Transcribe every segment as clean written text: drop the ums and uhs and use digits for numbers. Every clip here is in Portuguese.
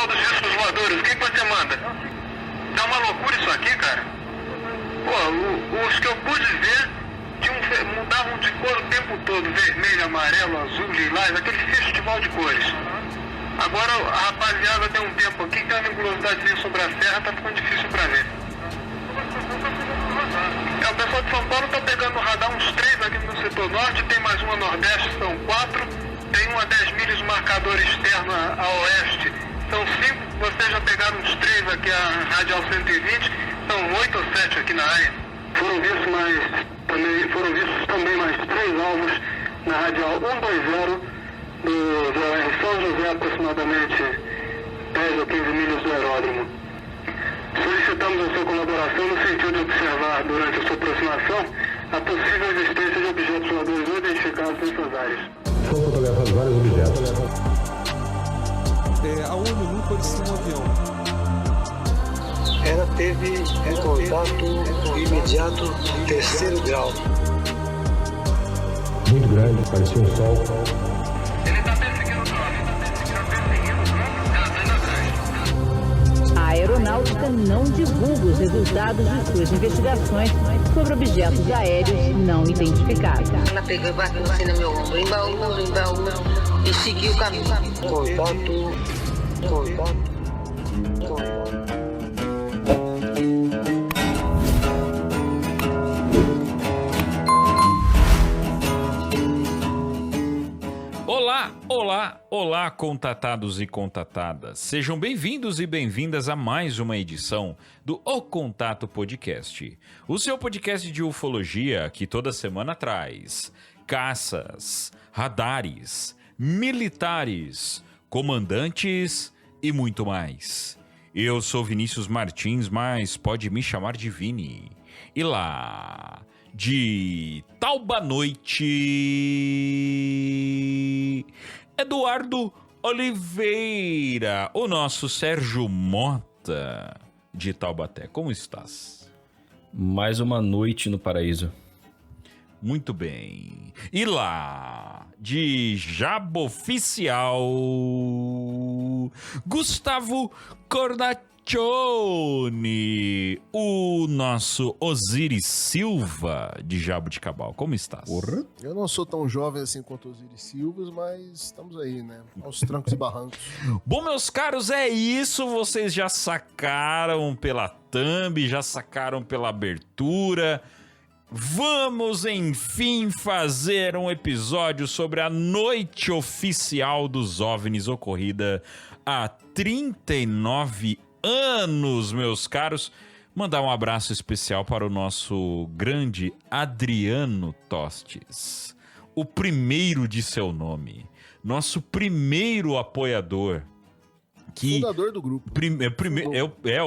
Festival dos Discos Voadores, o que você manda? Tá uma loucura isso aqui, cara. Pô, os que eu pude ver mudavam de cor o tempo todo, vermelho, amarelo, azul, lilás, aquele festival de cores. Agora a rapaziada tem um tempo aqui que tem uma nebulosidade sobre a serra, tá ficando difícil pra ver. O pessoal de São Paulo tá pegando no radar uns 3 aqui no setor norte, tem mais uma nordeste, são 4, tem uma 10 milhas marcador externo a oeste, são 5, vocês já pegaram uns 3 aqui a radial 120, são 8 ou 7 aqui na área. Foram vistos também mais 3 alvos na radial 120 do VOR São José, aproximadamente 10 ou 15 milhas do aeródromo. Solicitamos a sua colaboração no sentido de observar, durante a sua aproximação, a possível existência de objetos voadores não identificados nessas áreas. Foram fotografados vários objetos. A ONU nunca disse um avião. Ela teve contato imediato terceiro grau. Muito grande, parecia um sol. Ele tá perseguindo o drone, ela tá indo atrás. A aeronáutica não divulga os resultados de suas investigações sobre objetos aéreos não identificados. Ela pegou e bateu assim no meu ombro, embaú, e seguiu o caminho. Contato. Olá, contatados e contatadas. Sejam bem-vindos e bem-vindas a mais uma edição do O Contato Podcast, o seu podcast de ufologia que toda semana traz caças, radares, militares, comandantes e muito mais. Eu sou Vinícius Martins, mas pode me chamar de Vini. E lá, de Taubanoite, Eduardo Oliveira, o nosso Sérgio Mota de Taubaté. Como estás? Mais uma noite no paraíso. Muito bem. E lá, de Jaboficial, Gustavo Cornaccione, o nosso Osiris Silva de Jaboticabal. Como estás? Porra. Eu não sou tão jovem assim quanto Osiris Silva, mas estamos aí, né? Aos trancos e barrancos. Bom, meus caros, é isso. Vocês já sacaram pela thumb, já sacaram pela abertura. Vamos, enfim, fazer um episódio sobre a noite oficial dos OVNIs ocorrida há 39 anos, meus caros. Mandar um abraço especial para o nosso grande Adriano Tostes, o primeiro de seu nome, nosso primeiro apoiador. Fundador do grupo. O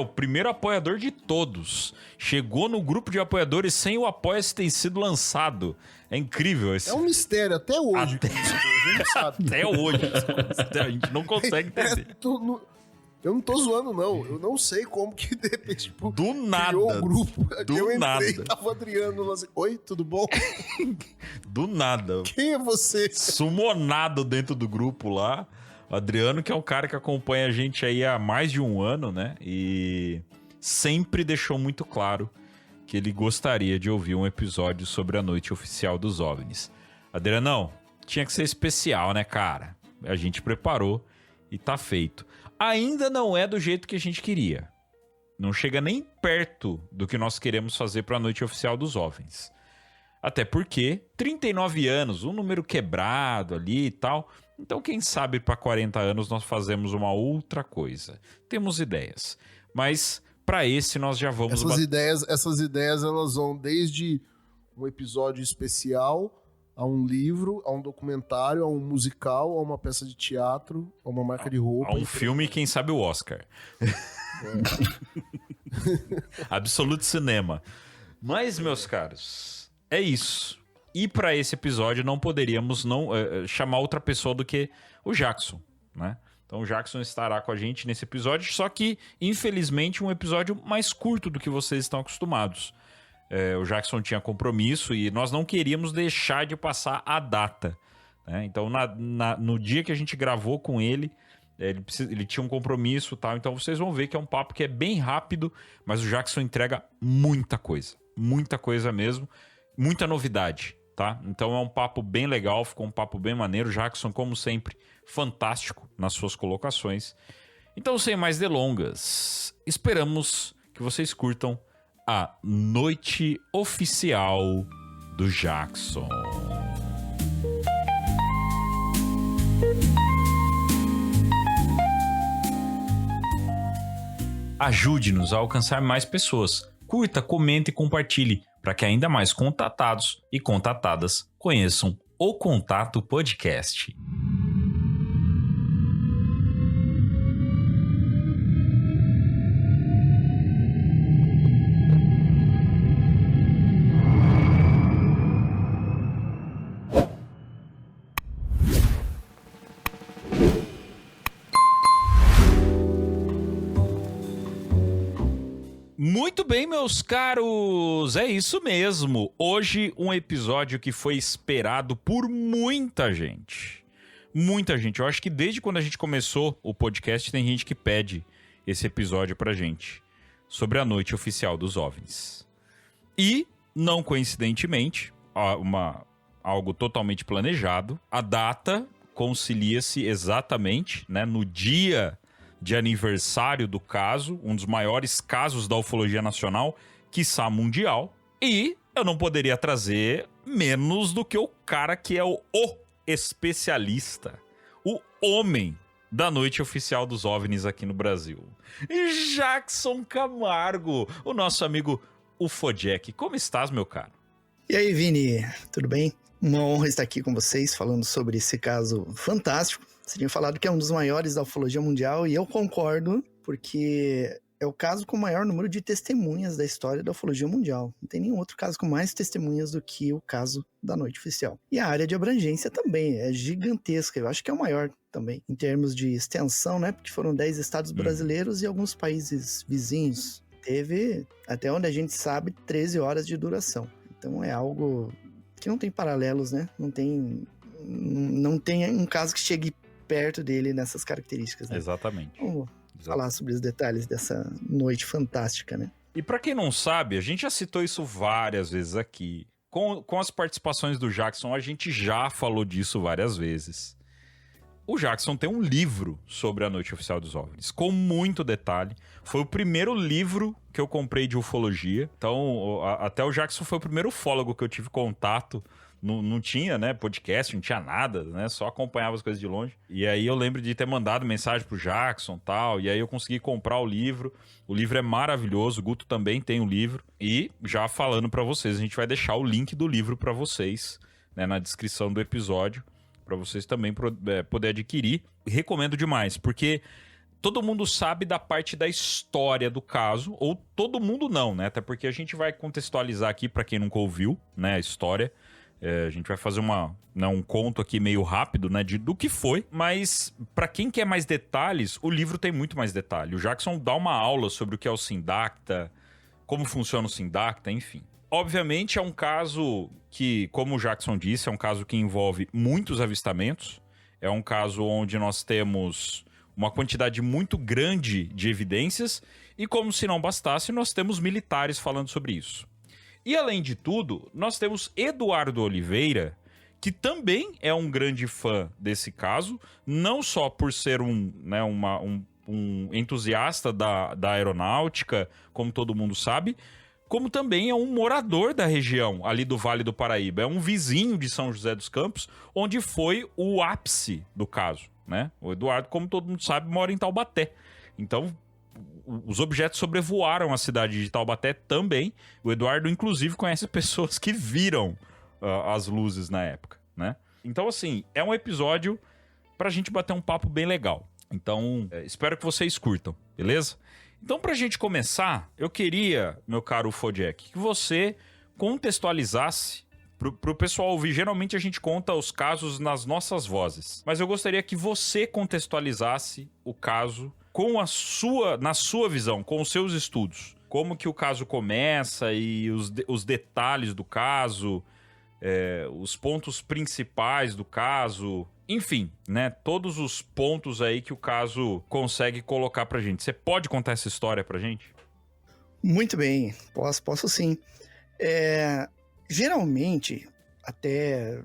primeiro apoiador de todos. Chegou no grupo de apoiadores sem o Apoia-se ter sido lançado. É incrível esse. É um mistério até hoje. A gente sabe. Até hoje. A gente não consegue entender. Eu não tô zoando, não. Eu não sei como que de repente, tipo, do nada. Criou um grupo. Eu entrei nada. E tava o Adriano lá assim, oi, tudo bom? Do nada. Quem é você? Sumonado dentro do grupo lá. O Adriano, que é um cara que acompanha a gente aí há mais de um ano, né? E sempre deixou muito claro que ele gostaria de ouvir um episódio sobre a noite oficial dos OVNIs. Adrianão, tinha que ser especial, né, cara? A gente preparou e tá feito. Ainda não é do jeito que a gente queria. Não chega nem perto do que nós queremos fazer para a noite oficial dos OVNIs. Até porque 39 anos, um número quebrado ali e tal. Então, quem sabe para 40 anos nós fazemos uma outra coisa. Temos ideias. Mas para esse nós já vamos... Essas ideias elas vão desde um episódio especial a um livro, a um documentário, a um musical, a uma peça de teatro, a uma marca de roupa. A um filme, quem sabe o Oscar. Absoluto Cinema. Mas, meus caros, é isso. E para esse episódio não poderíamos chamar outra pessoa do que o Jackson, né? Então o Jackson estará com a gente nesse episódio, só que, infelizmente, um episódio mais curto do que vocês estão acostumados. O Jackson tinha compromisso e nós não queríamos deixar de passar a data, né? Então, no dia que a gente gravou com ele, Ele tinha um compromisso e tal, então vocês vão ver que é um papo que é bem rápido, mas o Jackson entrega muita coisa mesmo, muita novidade, tá? Então é um papo bem legal, ficou um papo bem maneiro. Jackson, como sempre, fantástico nas suas colocações. Então, sem mais delongas, esperamos que vocês curtam a noite oficial do Jackson. Ajude-nos a alcançar mais pessoas. Curta, comente e compartilhe para que ainda mais contatados e contatadas conheçam o Contato Podcast. Muito bem, meus caros, é isso mesmo. Hoje um episódio que foi esperado por muita gente. Muita gente. Eu acho que desde quando a gente começou o podcast tem gente que pede esse episódio pra gente. Sobre a noite oficial dos OVNIs. E, não coincidentemente, algo totalmente planejado, a data concilia-se exatamente, né, no dia de aniversário do caso, um dos maiores casos da ufologia nacional, quiçá mundial. E eu não poderia trazer menos do que o cara que é o especialista, o homem da noite oficial dos OVNIs aqui no Brasil. Jackson Camargo, o nosso amigo UFOJack. Como estás, meu caro? E aí, Vini, tudo bem? Uma honra estar aqui com vocês falando sobre esse caso fantástico. Você tinha falado que é um dos maiores da ufologia mundial e eu concordo, porque é o caso com o maior número de testemunhas da história da ufologia mundial. Não tem nenhum outro caso com mais testemunhas do que o caso da noite oficial. E a área de abrangência também é gigantesca, eu acho que é o maior também, em termos de extensão, né? Porque foram 10 estados brasileiros e alguns países vizinhos. Teve, até onde a gente sabe, 13 horas de duração. Então é algo que não tem paralelos, né? Não tem um caso que chegue perto dele nessas características, né? Exatamente. Vamos falar sobre os detalhes dessa noite fantástica, né? E pra quem não sabe, a gente já citou isso várias vezes aqui. Com as participações do Jackson, a gente já falou disso várias vezes. O Jackson tem um livro sobre a noite oficial dos OVNIs, com muito detalhe. Foi o primeiro livro que eu comprei de ufologia. Então, até o Jackson foi o primeiro ufólogo que eu tive contato. Não tinha, né, podcast, não tinha nada, né, só acompanhava as coisas de longe. E aí eu lembro de ter mandado mensagem pro Jackson e tal, e aí eu consegui comprar o livro. O livro é maravilhoso, o Guto também tem o livro. E já falando pra vocês, a gente vai deixar o link do livro pra vocês, né, na descrição do episódio, pra vocês também poder adquirir. Recomendo demais, porque todo mundo sabe da parte da história do caso, ou todo mundo não, né, até porque a gente vai contextualizar aqui pra quem nunca ouviu, né, a história. A gente vai fazer um conto aqui meio rápido, né, do que foi. Mas, pra quem quer mais detalhes, o livro tem muito mais detalhe. O Jackson dá uma aula sobre o que é o Sindacta, como funciona o Sindacta, enfim. Obviamente, é um caso que, como o Jackson disse, é um caso que envolve muitos avistamentos. É um caso onde nós temos uma quantidade muito grande de evidências. E, como se não bastasse, nós temos militares falando sobre isso. E, além de tudo, nós temos Eduardo Oliveira, que também é um grande fã desse caso, não só por ser um entusiasta da aeronáutica, como todo mundo sabe, como também é um morador da região, ali do Vale do Paraíba. É um vizinho de São José dos Campos, onde foi o ápice do caso, né? O Eduardo, como todo mundo sabe, mora em Taubaté. Então, os objetos sobrevoaram a cidade de Taubaté também. O Eduardo, inclusive, conhece pessoas que viram as luzes na época, né? Então, assim, é um episódio pra gente bater um papo bem legal. Então, espero que vocês curtam, beleza? Então, pra gente começar, eu queria, meu caro UFOJack, que você contextualizasse pro pessoal ouvir. Geralmente a gente conta os casos nas nossas vozes, mas eu gostaria que você contextualizasse o caso na sua visão, com os seus estudos. Como que o caso começa e os detalhes do caso, os pontos principais do caso, Enfim, né? Todos os pontos aí que o caso consegue colocar pra gente. Você pode contar essa história pra gente? Muito bem, posso sim. Geralmente, até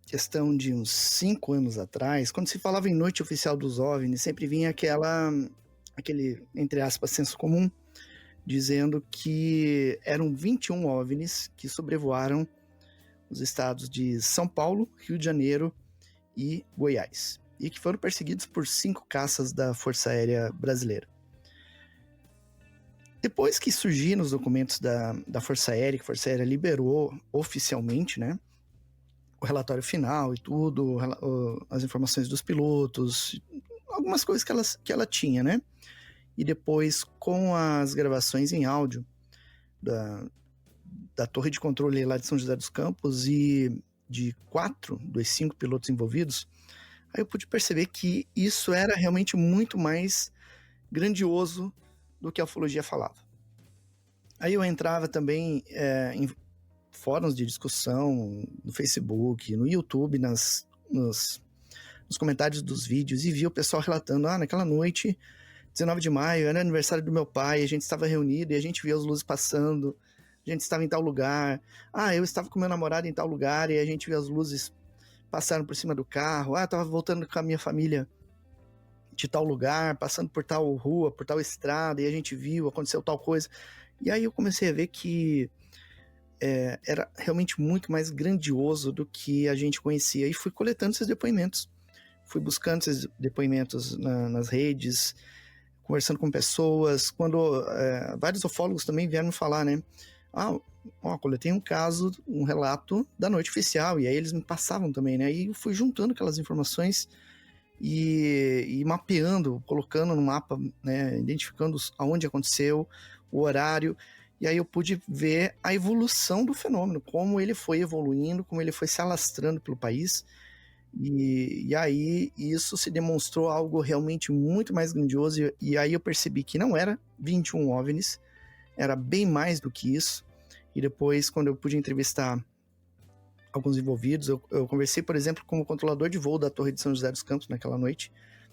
questão de uns 5 anos atrás, quando se falava em Noite Oficial dos OVNIs, sempre vinha aquele, entre aspas, senso comum, dizendo que eram 21 OVNIs que sobrevoaram os estados de São Paulo, Rio de Janeiro e Goiás, e que foram perseguidos por 5 caças da Força Aérea Brasileira. Depois que surgiram os documentos da Força Aérea, que a Força Aérea liberou oficialmente, né, o relatório final e tudo, as informações dos pilotos, algumas coisas que ela tinha, né? E depois, com as gravações em áudio da torre de controle lá de São José dos Campos e de 4 dos 5 pilotos envolvidos, aí eu pude perceber que isso era realmente muito mais grandioso do que a ufologia falava. Aí eu entrava também em fóruns de discussão, no Facebook, no YouTube, nos comentários dos vídeos, e via o pessoal relatando, naquela noite, 19 de maio, era aniversário do meu pai, a gente estava reunido e a gente via as luzes passando, a gente estava em tal lugar, eu estava com meu namorado em tal lugar e a gente via as luzes passando por cima do carro, eu estava voltando com a minha família de tal lugar, passando por tal rua, por tal estrada, e a gente viu, aconteceu tal coisa. E aí eu comecei a ver que era realmente muito mais grandioso do que a gente conhecia, e fui coletando esses depoimentos, fui buscando esses depoimentos nas redes, conversando com pessoas, quando vários ufólogos também vieram me falar, né, coletei um relato da Noite Oficial, e aí eles me passavam também, né, e eu fui juntando aquelas informações e mapeando, colocando no mapa, né, identificando aonde aconteceu, o horário, e aí eu pude ver a evolução do fenômeno, como ele foi evoluindo, como ele foi se alastrando pelo país, e aí isso se demonstrou algo realmente muito mais grandioso, e aí eu percebi que não era 21 OVNIs, era bem mais do que isso, e depois, quando eu pude entrevistar alguns envolvidos, eu conversei, por exemplo, com o controlador de voo da Torre de São José dos Campos naquela noite,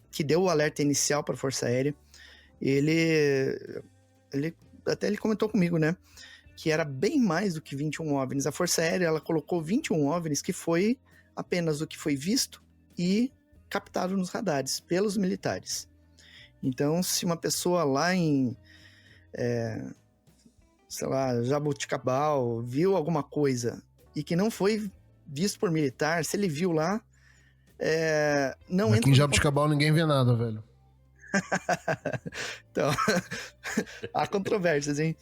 que deu o alerta inicial para a Força Aérea. Ele comentou comigo, né, que era bem mais do que 21 OVNIs. A Força Aérea, ela colocou 21 OVNIs, que foi apenas o que foi visto e captado nos radares pelos militares. Então, se uma pessoa lá em, Jaboticabal, viu alguma coisa e que não foi visto por militar, se ele viu lá, não entra... Aqui em Jaboticabal ninguém vê nada, velho. Então, há controvérsias, hein?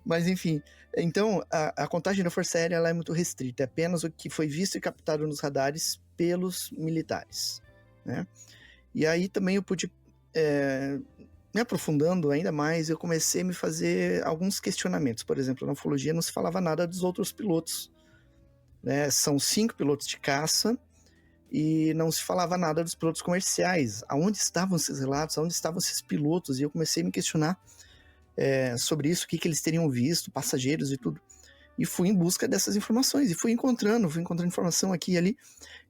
Mas enfim, então a contagem da Força Aérea ela é muito restrita, é apenas o que foi visto e captado nos radares pelos militares, né? E aí também eu pude, me aprofundando ainda mais, eu comecei a me fazer alguns questionamentos. Por exemplo, na ufologia não se falava nada dos outros pilotos, né? São 5 pilotos de caça, e não se falava nada dos pilotos comerciais. Aonde estavam esses relatos? Aonde estavam esses pilotos? E eu comecei a me questionar sobre isso, o que eles teriam visto, passageiros e tudo. E fui em busca dessas informações, e fui encontrando informação aqui e ali.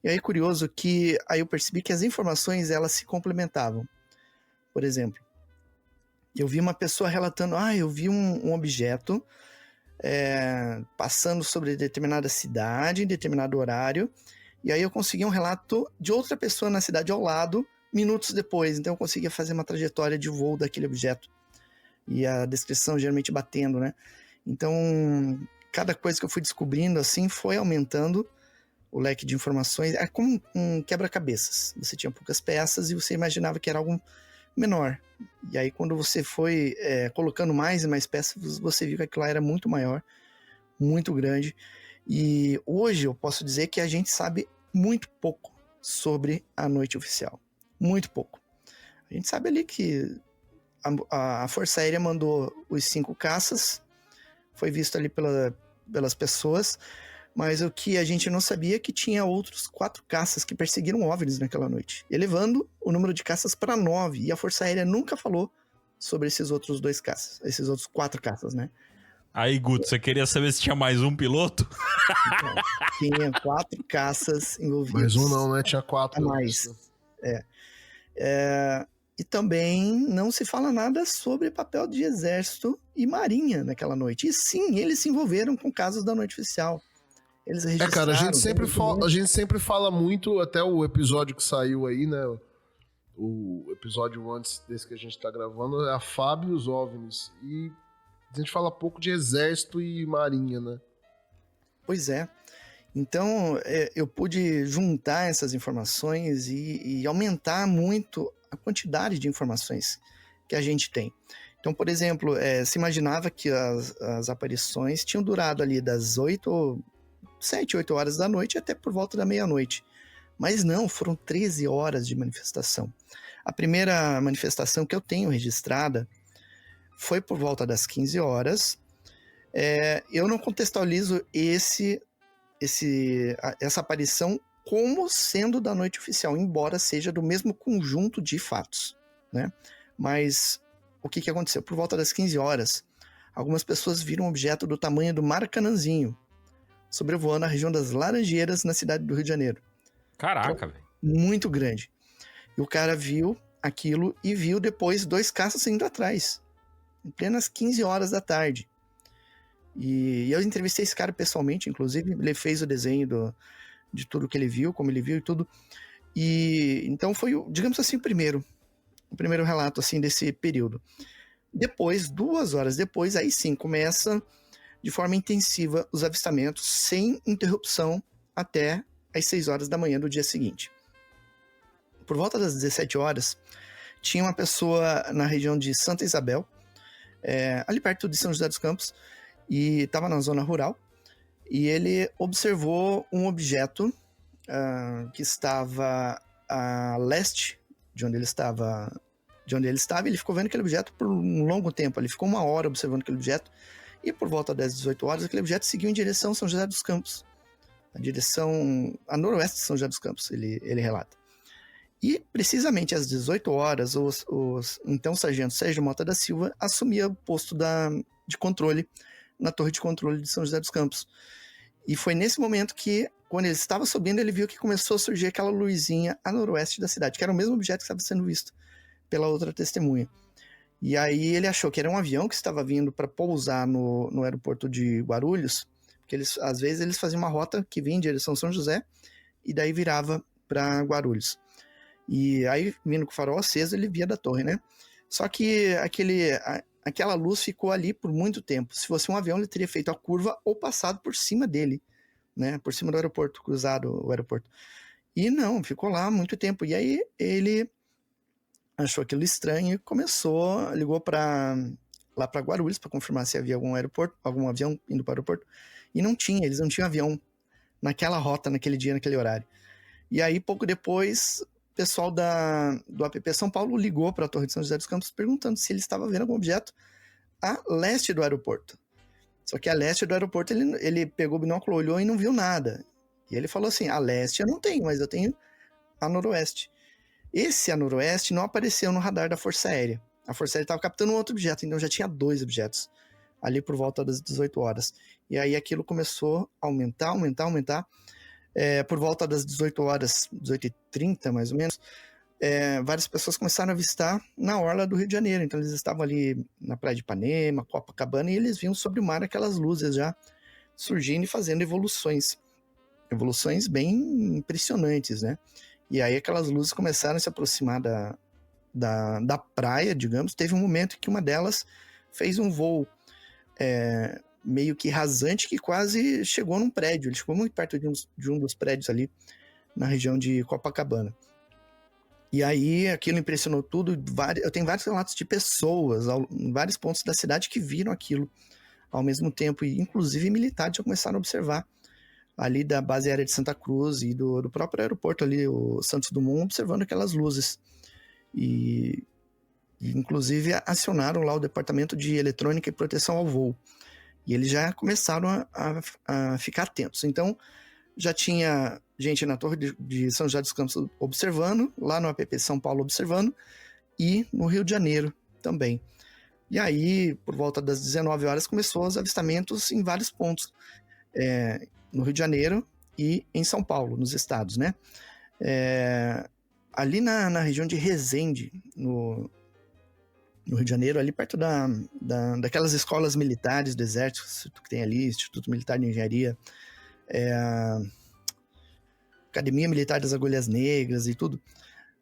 E aí, curioso que aí eu percebi que as informações, elas se complementavam. Por exemplo, eu vi uma pessoa relatando, eu vi um objeto passando sobre determinada cidade, em determinado horário, e aí eu consegui um relato de outra pessoa na cidade ao lado, minutos depois. Então eu conseguia fazer uma trajetória de voo daquele objeto. E a descrição geralmente batendo, né? Então, cada coisa que eu fui descobrindo, assim, foi aumentando o leque de informações. É como um quebra-cabeças. Você tinha poucas peças e você imaginava que era algo menor. E aí, quando você foi colocando mais e mais peças, você viu que aquilo lá era muito maior, muito grande. E hoje eu posso dizer que a gente sabe muito pouco sobre a Noite Oficial. Muito pouco. A gente sabe ali que a Força Aérea mandou os 5 caças, foi visto ali pelas pessoas, mas o que a gente não sabia é que tinha outros 4 caças que perseguiram OVNIs naquela noite, elevando o número de caças para 9, e a Força Aérea nunca falou sobre esses outros 2 caças, esses outros 4 caças, né? Aí, Guto, você queria saber se tinha mais um piloto? Tinha 4 caças envolvidos. Mais um não, né? Tinha 4. A mais. E também não se fala nada sobre papel de exército e marinha naquela noite. E sim, eles se envolveram com casos da noite oficial. Eles registraram... cara, a gente sempre fala muito, até o episódio que saiu aí, né? O episódio antes desse que a gente tá gravando é a FAB e os OVNIs. E a gente fala pouco de exército e marinha, né? Pois é. Então, eu pude juntar essas informações e aumentar muito a quantidade de informações que a gente tem. Então, por exemplo, se imaginava que as aparições tinham durado ali das 7, 8 horas da noite até por volta da meia-noite. Mas não, foram 13 horas de manifestação. A primeira manifestação que eu tenho registrada foi por volta das 15 horas. Eu não contextualizo essa aparição como sendo da noite oficial, embora seja do mesmo conjunto de fatos, né? Mas o que aconteceu? Por volta das 15 horas, algumas pessoas viram um objeto do tamanho do Maracanãzinho sobrevoando a região das Laranjeiras, na cidade do Rio de Janeiro. Caraca, velho. Muito grande. E o cara viu aquilo e viu depois 2 caças indo atrás, em plenas 15 horas da tarde. E eu entrevistei esse cara pessoalmente, inclusive, ele fez o desenho de tudo que ele viu, como ele viu e tudo. E então foi, digamos assim, o primeiro relato assim desse período. Depois, 2 horas depois, aí sim começa de forma intensiva os avistamentos, sem interrupção, até às 6 horas da manhã do dia seguinte. Por volta das 17 horas, tinha uma pessoa na região de Santa Isabel, ali perto de São José dos Campos, e estava na zona rural, e ele observou um objeto que estava a leste de onde ele estava. Ele ficou vendo aquele objeto por um longo tempo, ele ficou 1 hora observando aquele objeto, e por volta das 18 horas, aquele objeto seguiu em direção a São José dos Campos, a noroeste de São José dos Campos, ele relata. E precisamente às 18 horas, então o sargento Sérgio Mota da Silva assumia o posto de controle na torre de controle de São José dos Campos. E foi nesse momento que, quando ele estava subindo, ele viu que começou a surgir aquela luzinha a noroeste da cidade, que era o mesmo objeto que estava sendo visto pela outra testemunha. E aí ele achou que era um avião que estava vindo para pousar no aeroporto de Guarulhos, porque às vezes eles faziam uma rota que vinha em direção a São José e daí virava para Guarulhos. E aí, vindo com o farol aceso, ele via da torre, né? Só que aquela luz ficou ali por muito tempo. Se fosse um avião, ele teria feito a curva ou passado por cima dele, né? Por cima do aeroporto, cruzado o aeroporto. E não, ficou lá muito tempo. E aí ele achou aquilo estranho e ligou lá para Guarulhos para confirmar se havia algum avião indo para o aeroporto. E não tinha, eles não tinham avião naquela rota, naquele dia, naquele horário. E aí, pouco depois, o pessoal do APP São Paulo ligou para a Torre de São José dos Campos perguntando se ele estava vendo algum objeto a leste do aeroporto. Só que a leste do aeroporto ele pegou o binóculo, olhou e não viu nada. E ele falou assim, a leste eu não tenho, mas eu tenho a noroeste. Esse a noroeste não apareceu no radar da Força Aérea. A Força Aérea estava captando um outro objeto, então já tinha 2 objetos ali por volta das 18 horas. E aí aquilo começou a aumentar. Por volta das 18 horas, 18h30 mais ou menos, várias pessoas começaram a avistar na orla do Rio de Janeiro. Então eles estavam ali na Praia de Ipanema, Copacabana, e eles viam sobre o mar aquelas luzes já surgindo e fazendo evoluções bem impressionantes, né? E aí aquelas luzes começaram a se aproximar da praia, digamos. Teve um momento em que uma delas fez um voo meio que rasante, que quase chegou num prédio. Ele chegou muito perto de um dos prédios ali na região de Copacabana. E aí aquilo impressionou tudo. Eu tenho vários relatos de pessoas em vários pontos da cidade que viram aquilo ao mesmo tempo, e inclusive militares já começaram a observar ali da base aérea de Santa Cruz e do próprio aeroporto ali, o Santos Dumont, observando aquelas luzes. E inclusive acionaram lá o Departamento de Eletrônica e Proteção ao Voo. E eles já começaram a ficar atentos. Então, já tinha gente na Torre de São José dos Campos observando, lá no APP São Paulo observando, e no Rio de Janeiro também. E aí, por volta das 19 horas, começou os avistamentos em vários pontos, no Rio de Janeiro e em São Paulo, nos estados, né? Ali na região de Resende, no Rio de Janeiro, ali perto daquelas escolas militares do Exército que tem ali, Instituto Militar de Engenharia, Academia Militar das Agulhas Negras e tudo,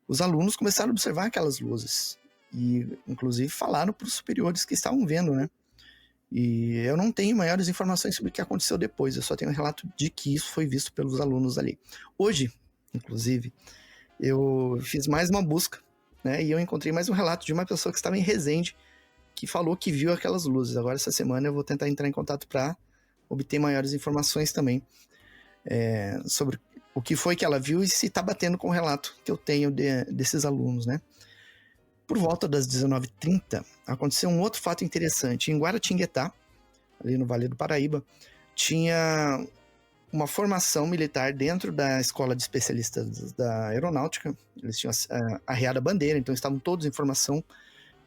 os alunos começaram a observar aquelas luzes e, inclusive, falaram para os superiores que estavam vendo, né? E eu não tenho maiores informações sobre o que aconteceu depois, eu só tenho um relato de que isso foi visto pelos alunos ali. Hoje, inclusive, eu fiz mais uma busca, né? E eu encontrei mais um relato de uma pessoa que estava em Resende, que falou que viu aquelas luzes. Agora, essa semana, eu vou tentar entrar em contato para obter maiores informações também sobre o que foi que ela viu e se está batendo com o relato que eu tenho desses alunos, né? Por volta das 19h30, aconteceu um outro fato interessante. Em Guaratinguetá, ali no Vale do Paraíba, tinha uma formação militar dentro da escola de especialistas da aeronáutica. Eles tinham arriado a bandeira, então estavam todos em formação.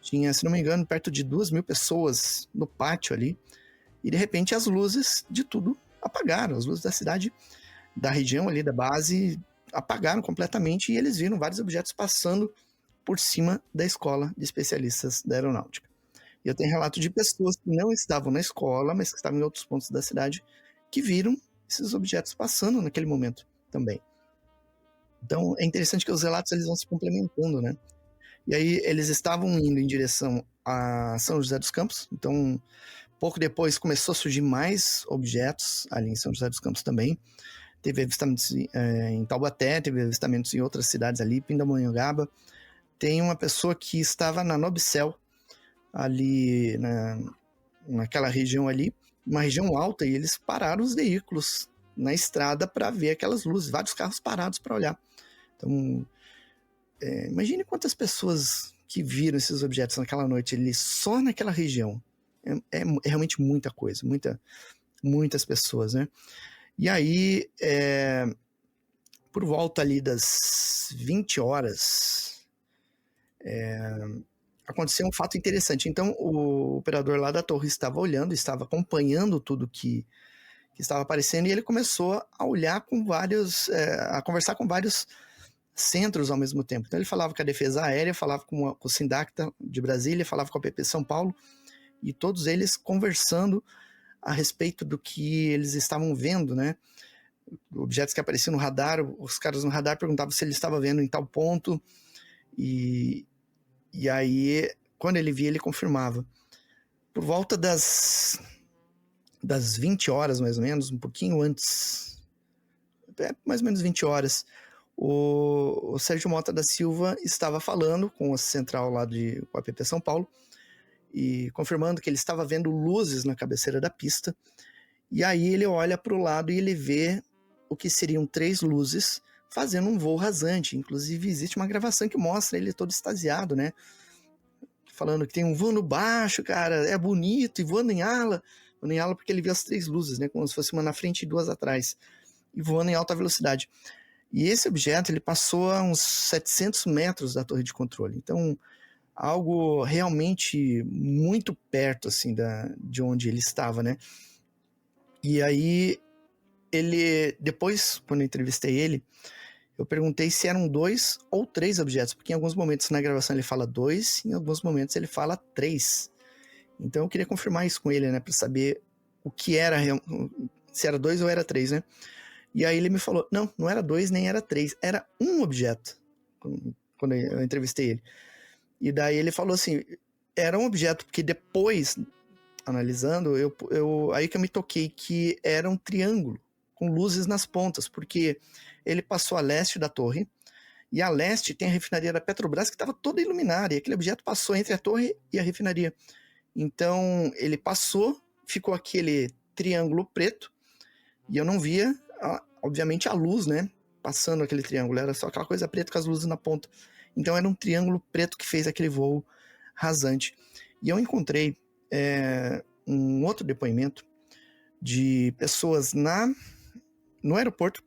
Tinha, se não me engano, perto de 2.000 pessoas no pátio ali. E, de repente, as luzes de tudo apagaram. As luzes da cidade, da região ali, da base, apagaram completamente e eles viram vários objetos passando por cima da escola de especialistas da aeronáutica. E eu tenho relato de pessoas que não estavam na escola, mas que estavam em outros pontos da cidade, que viram esses objetos passando naquele momento também. Então, é interessante que os relatos eles vão se complementando, né? E aí, eles estavam indo em direção a São José dos Campos, então, pouco depois começou a surgir mais objetos ali em São José dos Campos também. Teve avistamentos em Taubaté, teve avistamentos em outras cidades ali, Pindamonhangaba. Tem uma pessoa que estava na Nobcel, ali naquela região ali, uma região alta, e eles pararam os veículos na estrada para ver aquelas luzes, vários carros parados para olhar. Então, imagine quantas pessoas que viram esses objetos naquela noite ali, só naquela região. É realmente muita coisa, muitas pessoas, né? E aí, por volta ali das 20 horas, aconteceu um fato interessante. Então, o operador lá da torre estava olhando, estava acompanhando tudo que estava aparecendo, e ele começou a olhar com a conversar com vários centros ao mesmo tempo. Então, ele falava com a Defesa Aérea, falava com o Sindacta de Brasília, falava com a PP São Paulo, e todos eles conversando a respeito do que eles estavam vendo, né? Objetos que apareciam no radar, os caras no radar perguntavam se ele estava vendo em tal ponto, e aí, quando ele via, ele confirmava. Por volta das 20 horas, mais ou menos, um pouquinho antes, mais ou menos 20 horas, o Sérgio Mota da Silva estava falando com a central lá com a PP São Paulo, e confirmando que ele estava vendo luzes na cabeceira da pista, e aí ele olha para o lado e ele vê o que seriam 3 luzes fazendo um voo rasante. Inclusive existe uma gravação que mostra ele todo extasiado, né, falando que tem um voando baixo, cara, é bonito, e voando em ala porque ele viu as 3 luzes, né, como se fosse uma na frente e 2 atrás, e voando em alta velocidade. E esse objeto, ele passou a uns 700 metros da torre de controle, então algo realmente muito perto, assim, de onde ele estava, né? E aí, depois, quando eu entrevistei ele, eu perguntei se eram 2 ou 3 objetos, porque em alguns momentos na gravação ele fala 2, em alguns momentos ele fala 3. Então eu queria confirmar isso com ele, né, para saber o que era, se era 2 ou era 3, né? E aí ele me falou, não era 2 nem era 3, era um objeto, quando eu entrevistei ele. E daí ele falou assim, era um objeto, porque depois, analisando, aí que eu me toquei que era um triângulo, com luzes nas pontas, porque ele passou a leste da torre, e a leste tem a refinaria da Petrobras, que estava toda iluminada, e aquele objeto passou entre a torre e a refinaria. Então, ele passou, ficou aquele triângulo preto, e eu não via, obviamente, a luz, né, passando aquele triângulo, era só aquela coisa preta com as luzes na ponta. Então era um triângulo preto que fez aquele voo rasante. E eu encontrei um outro depoimento de pessoas no aeroporto,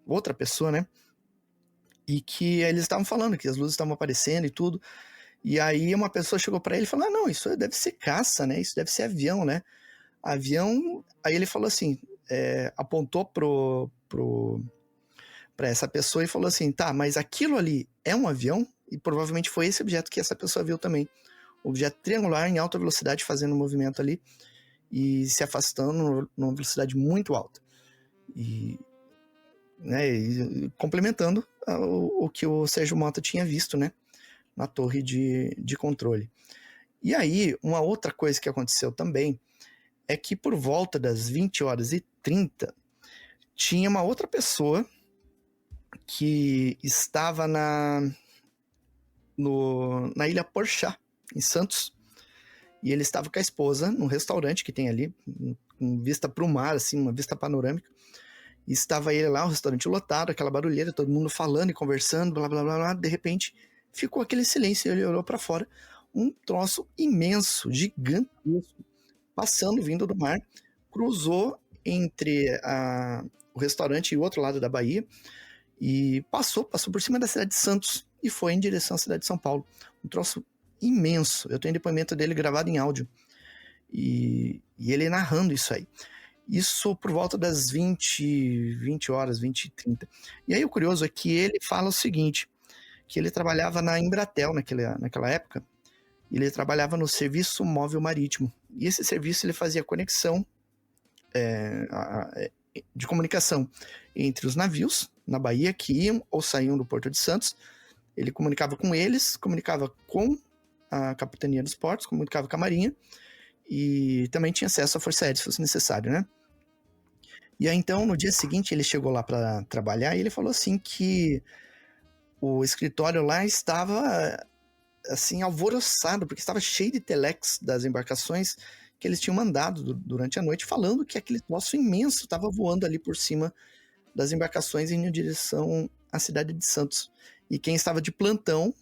outra pessoa, né? E que eles estavam falando que as luzes estavam aparecendo e tudo. E aí uma pessoa chegou para ele e falou, não, isso deve ser caça, né? Isso deve ser avião, né? Avião... Aí ele falou assim, apontou para essa pessoa e falou assim, tá, mas aquilo ali é um avião? E provavelmente foi esse objeto que essa pessoa viu também. Objeto triangular em alta velocidade fazendo um movimento ali e se afastando numa velocidade muito alta. E complementando o que o Sérgio Mota tinha visto, né, na torre de controle. E aí, uma outra coisa que aconteceu também é que por volta das 20h30 tinha uma outra pessoa que estava na Ilha Porchá, em Santos, e ele estava com a esposa num restaurante que tem ali, com vista para o mar, assim, uma vista panorâmica, e estava ele lá, o restaurante lotado, aquela barulheira, todo mundo falando e conversando, blá, blá, blá, blá, de repente ficou aquele silêncio, ele olhou para fora, um troço imenso, gigantesco, passando, vindo do mar, cruzou entre o restaurante e o outro lado da Bahia, e passou por cima da cidade de Santos, e foi em direção à cidade de São Paulo. Um troço imenso. Eu tenho depoimento dele gravado em áudio. E ele narrando isso aí. Isso por volta das 20h, 20h30. E aí o curioso é que ele fala o seguinte, que ele trabalhava na Embratel naquela época. Ele trabalhava no Serviço Móvel Marítimo. E esse serviço ele fazia conexão de comunicação entre os navios na Bahia que iam ou saíam do Porto de Santos. Ele comunicava com eles, comunicava com a Capitania dos Portos, comunicava com a Marinha e também tinha acesso à Força Aérea se fosse necessário, né? E aí então, no dia seguinte, ele chegou lá para trabalhar e ele falou assim que o escritório lá estava assim alvoroçado, porque estava cheio de telex das embarcações que eles tinham mandado durante a noite, falando que aquele troço imenso estava voando ali por cima das embarcações indo em direção à cidade de Santos. E quem estava de plantão,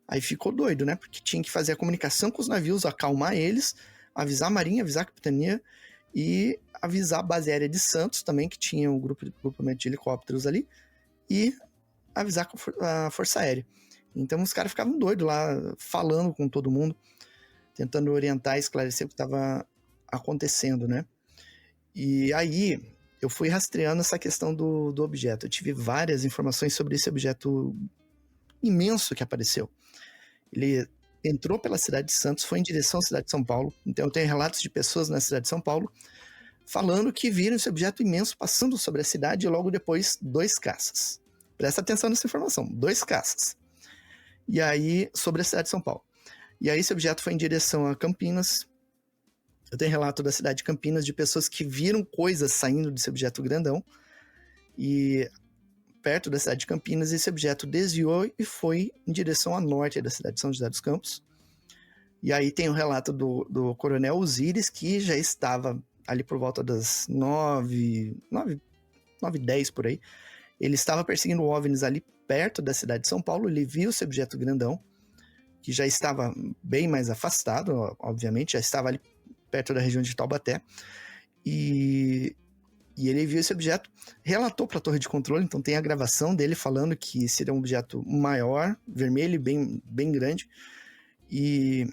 aí ficou doido, né? Porque tinha que fazer a comunicação com os navios, acalmar eles, avisar a Marinha, avisar a Capitania e avisar a base aérea de Santos também, que tinha um grupamento de helicópteros ali, e avisar a Força Aérea. Então os caras ficavam doidos lá, falando com todo mundo, tentando orientar e esclarecer o que estava acontecendo, né? E aí eu fui rastreando essa questão do objeto. Eu tive várias informações sobre esse objeto imenso que apareceu. Ele entrou pela cidade de Santos, foi em direção à cidade de São Paulo. Então eu tenho relatos de pessoas na cidade de São Paulo falando que viram esse objeto imenso passando sobre a cidade e logo depois 2 caças. Presta atenção nessa informação, 2 caças. E aí, sobre a cidade de São Paulo. E aí esse objeto foi em direção a Campinas. Eu tenho relato da cidade de Campinas de pessoas que viram coisas saindo desse objeto grandão. E perto da cidade de Campinas, esse objeto desviou e foi em direção a norte da cidade de São José dos Campos. E aí tem o relato do coronel Osíris, que já estava ali por volta das 9h10 por aí. Ele estava perseguindo OVNIs ali perto da cidade de São Paulo. Ele viu esse objeto grandão, que já estava bem mais afastado, obviamente, já estava ali perto da região de Taubaté. E ele viu esse objeto, relatou para a torre de controle, então tem a gravação dele falando que seria um objeto maior, vermelho, bem grande. E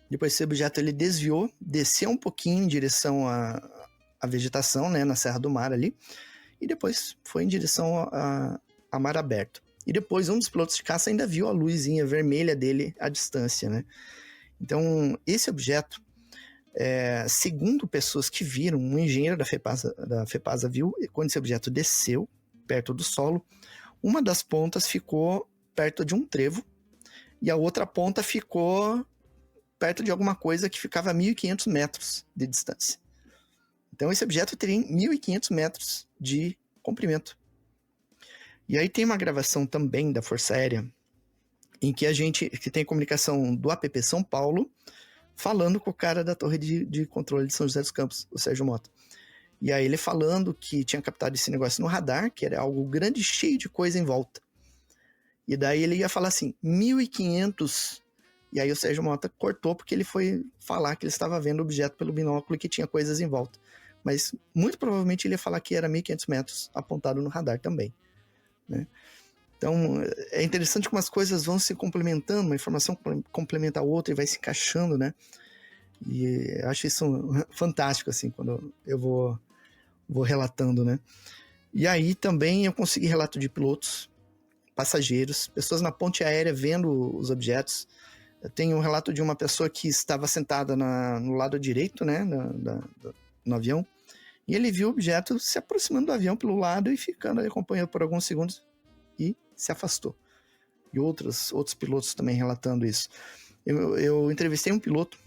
depois esse objeto ele desviou, desceu um pouquinho em direção à vegetação, né, na Serra do Mar ali, e depois foi em direção a mar aberto. E depois um dos pilotos de caça ainda viu a luzinha vermelha dele à distância, né? Então esse objeto, segundo pessoas que viram, um engenheiro da FEPASA viu, quando esse objeto desceu perto do solo, uma das pontas ficou perto de um trevo e a outra ponta ficou perto de alguma coisa que ficava a 1.500 metros de distância. Então esse objeto teria 1.500 metros de comprimento. E aí tem uma gravação também da Força Aérea em que tem comunicação do APP São Paulo falando com o cara da torre de controle de São José dos Campos, o Sérgio Mota. E aí ele falando que tinha captado esse negócio no radar, que era algo grande, cheio de coisa em volta. E daí ele ia falar assim, 1.500. E aí o Sérgio Mota cortou porque ele foi falar que ele estava vendo o objeto pelo binóculo e que tinha coisas em volta. Mas muito provavelmente ele ia falar que era 1.500 metros apontado no radar também, né? Então, é interessante como as coisas vão se complementando, uma informação complementa a outra e vai se encaixando, né? E eu acho isso fantástico, assim, quando eu vou relatando, né? E aí também eu consegui relato de pilotos, passageiros, pessoas na ponte aérea vendo os objetos. Eu tenho um relato de uma pessoa que estava sentada no lado direito, né, no avião, e ele viu o objeto se aproximando do avião pelo lado e ficando ali acompanhando por alguns segundos e se afastou. E outros pilotos também relatando isso. Eu entrevistei um piloto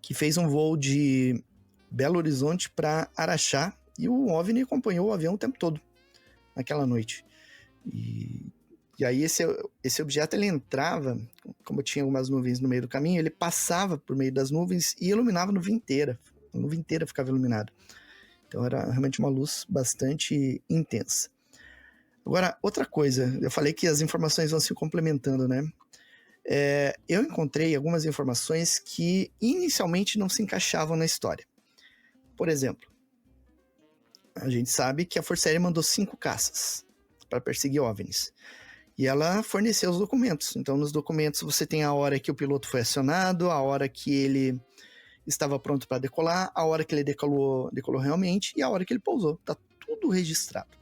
que fez um voo de Belo Horizonte para Araxá e o OVNI acompanhou o avião o tempo todo, naquela noite. E aí esse objeto, ele entrava, como tinha algumas nuvens no meio do caminho, ele passava por meio das nuvens e iluminava a nuvem inteira. A nuvem inteira ficava iluminada. Então era realmente uma luz bastante intensa. Agora, outra coisa, eu falei que as informações vão se complementando, né? Eu encontrei algumas informações que inicialmente não se encaixavam na história. Por exemplo, a gente sabe que a Força Aérea mandou 5 caças para perseguir OVNIs. E ela forneceu os documentos. Então, nos documentos você tem a hora que o piloto foi acionado, a hora que ele estava pronto para decolar, a hora que ele decolou realmente e a hora que ele pousou. Tá tudo registrado.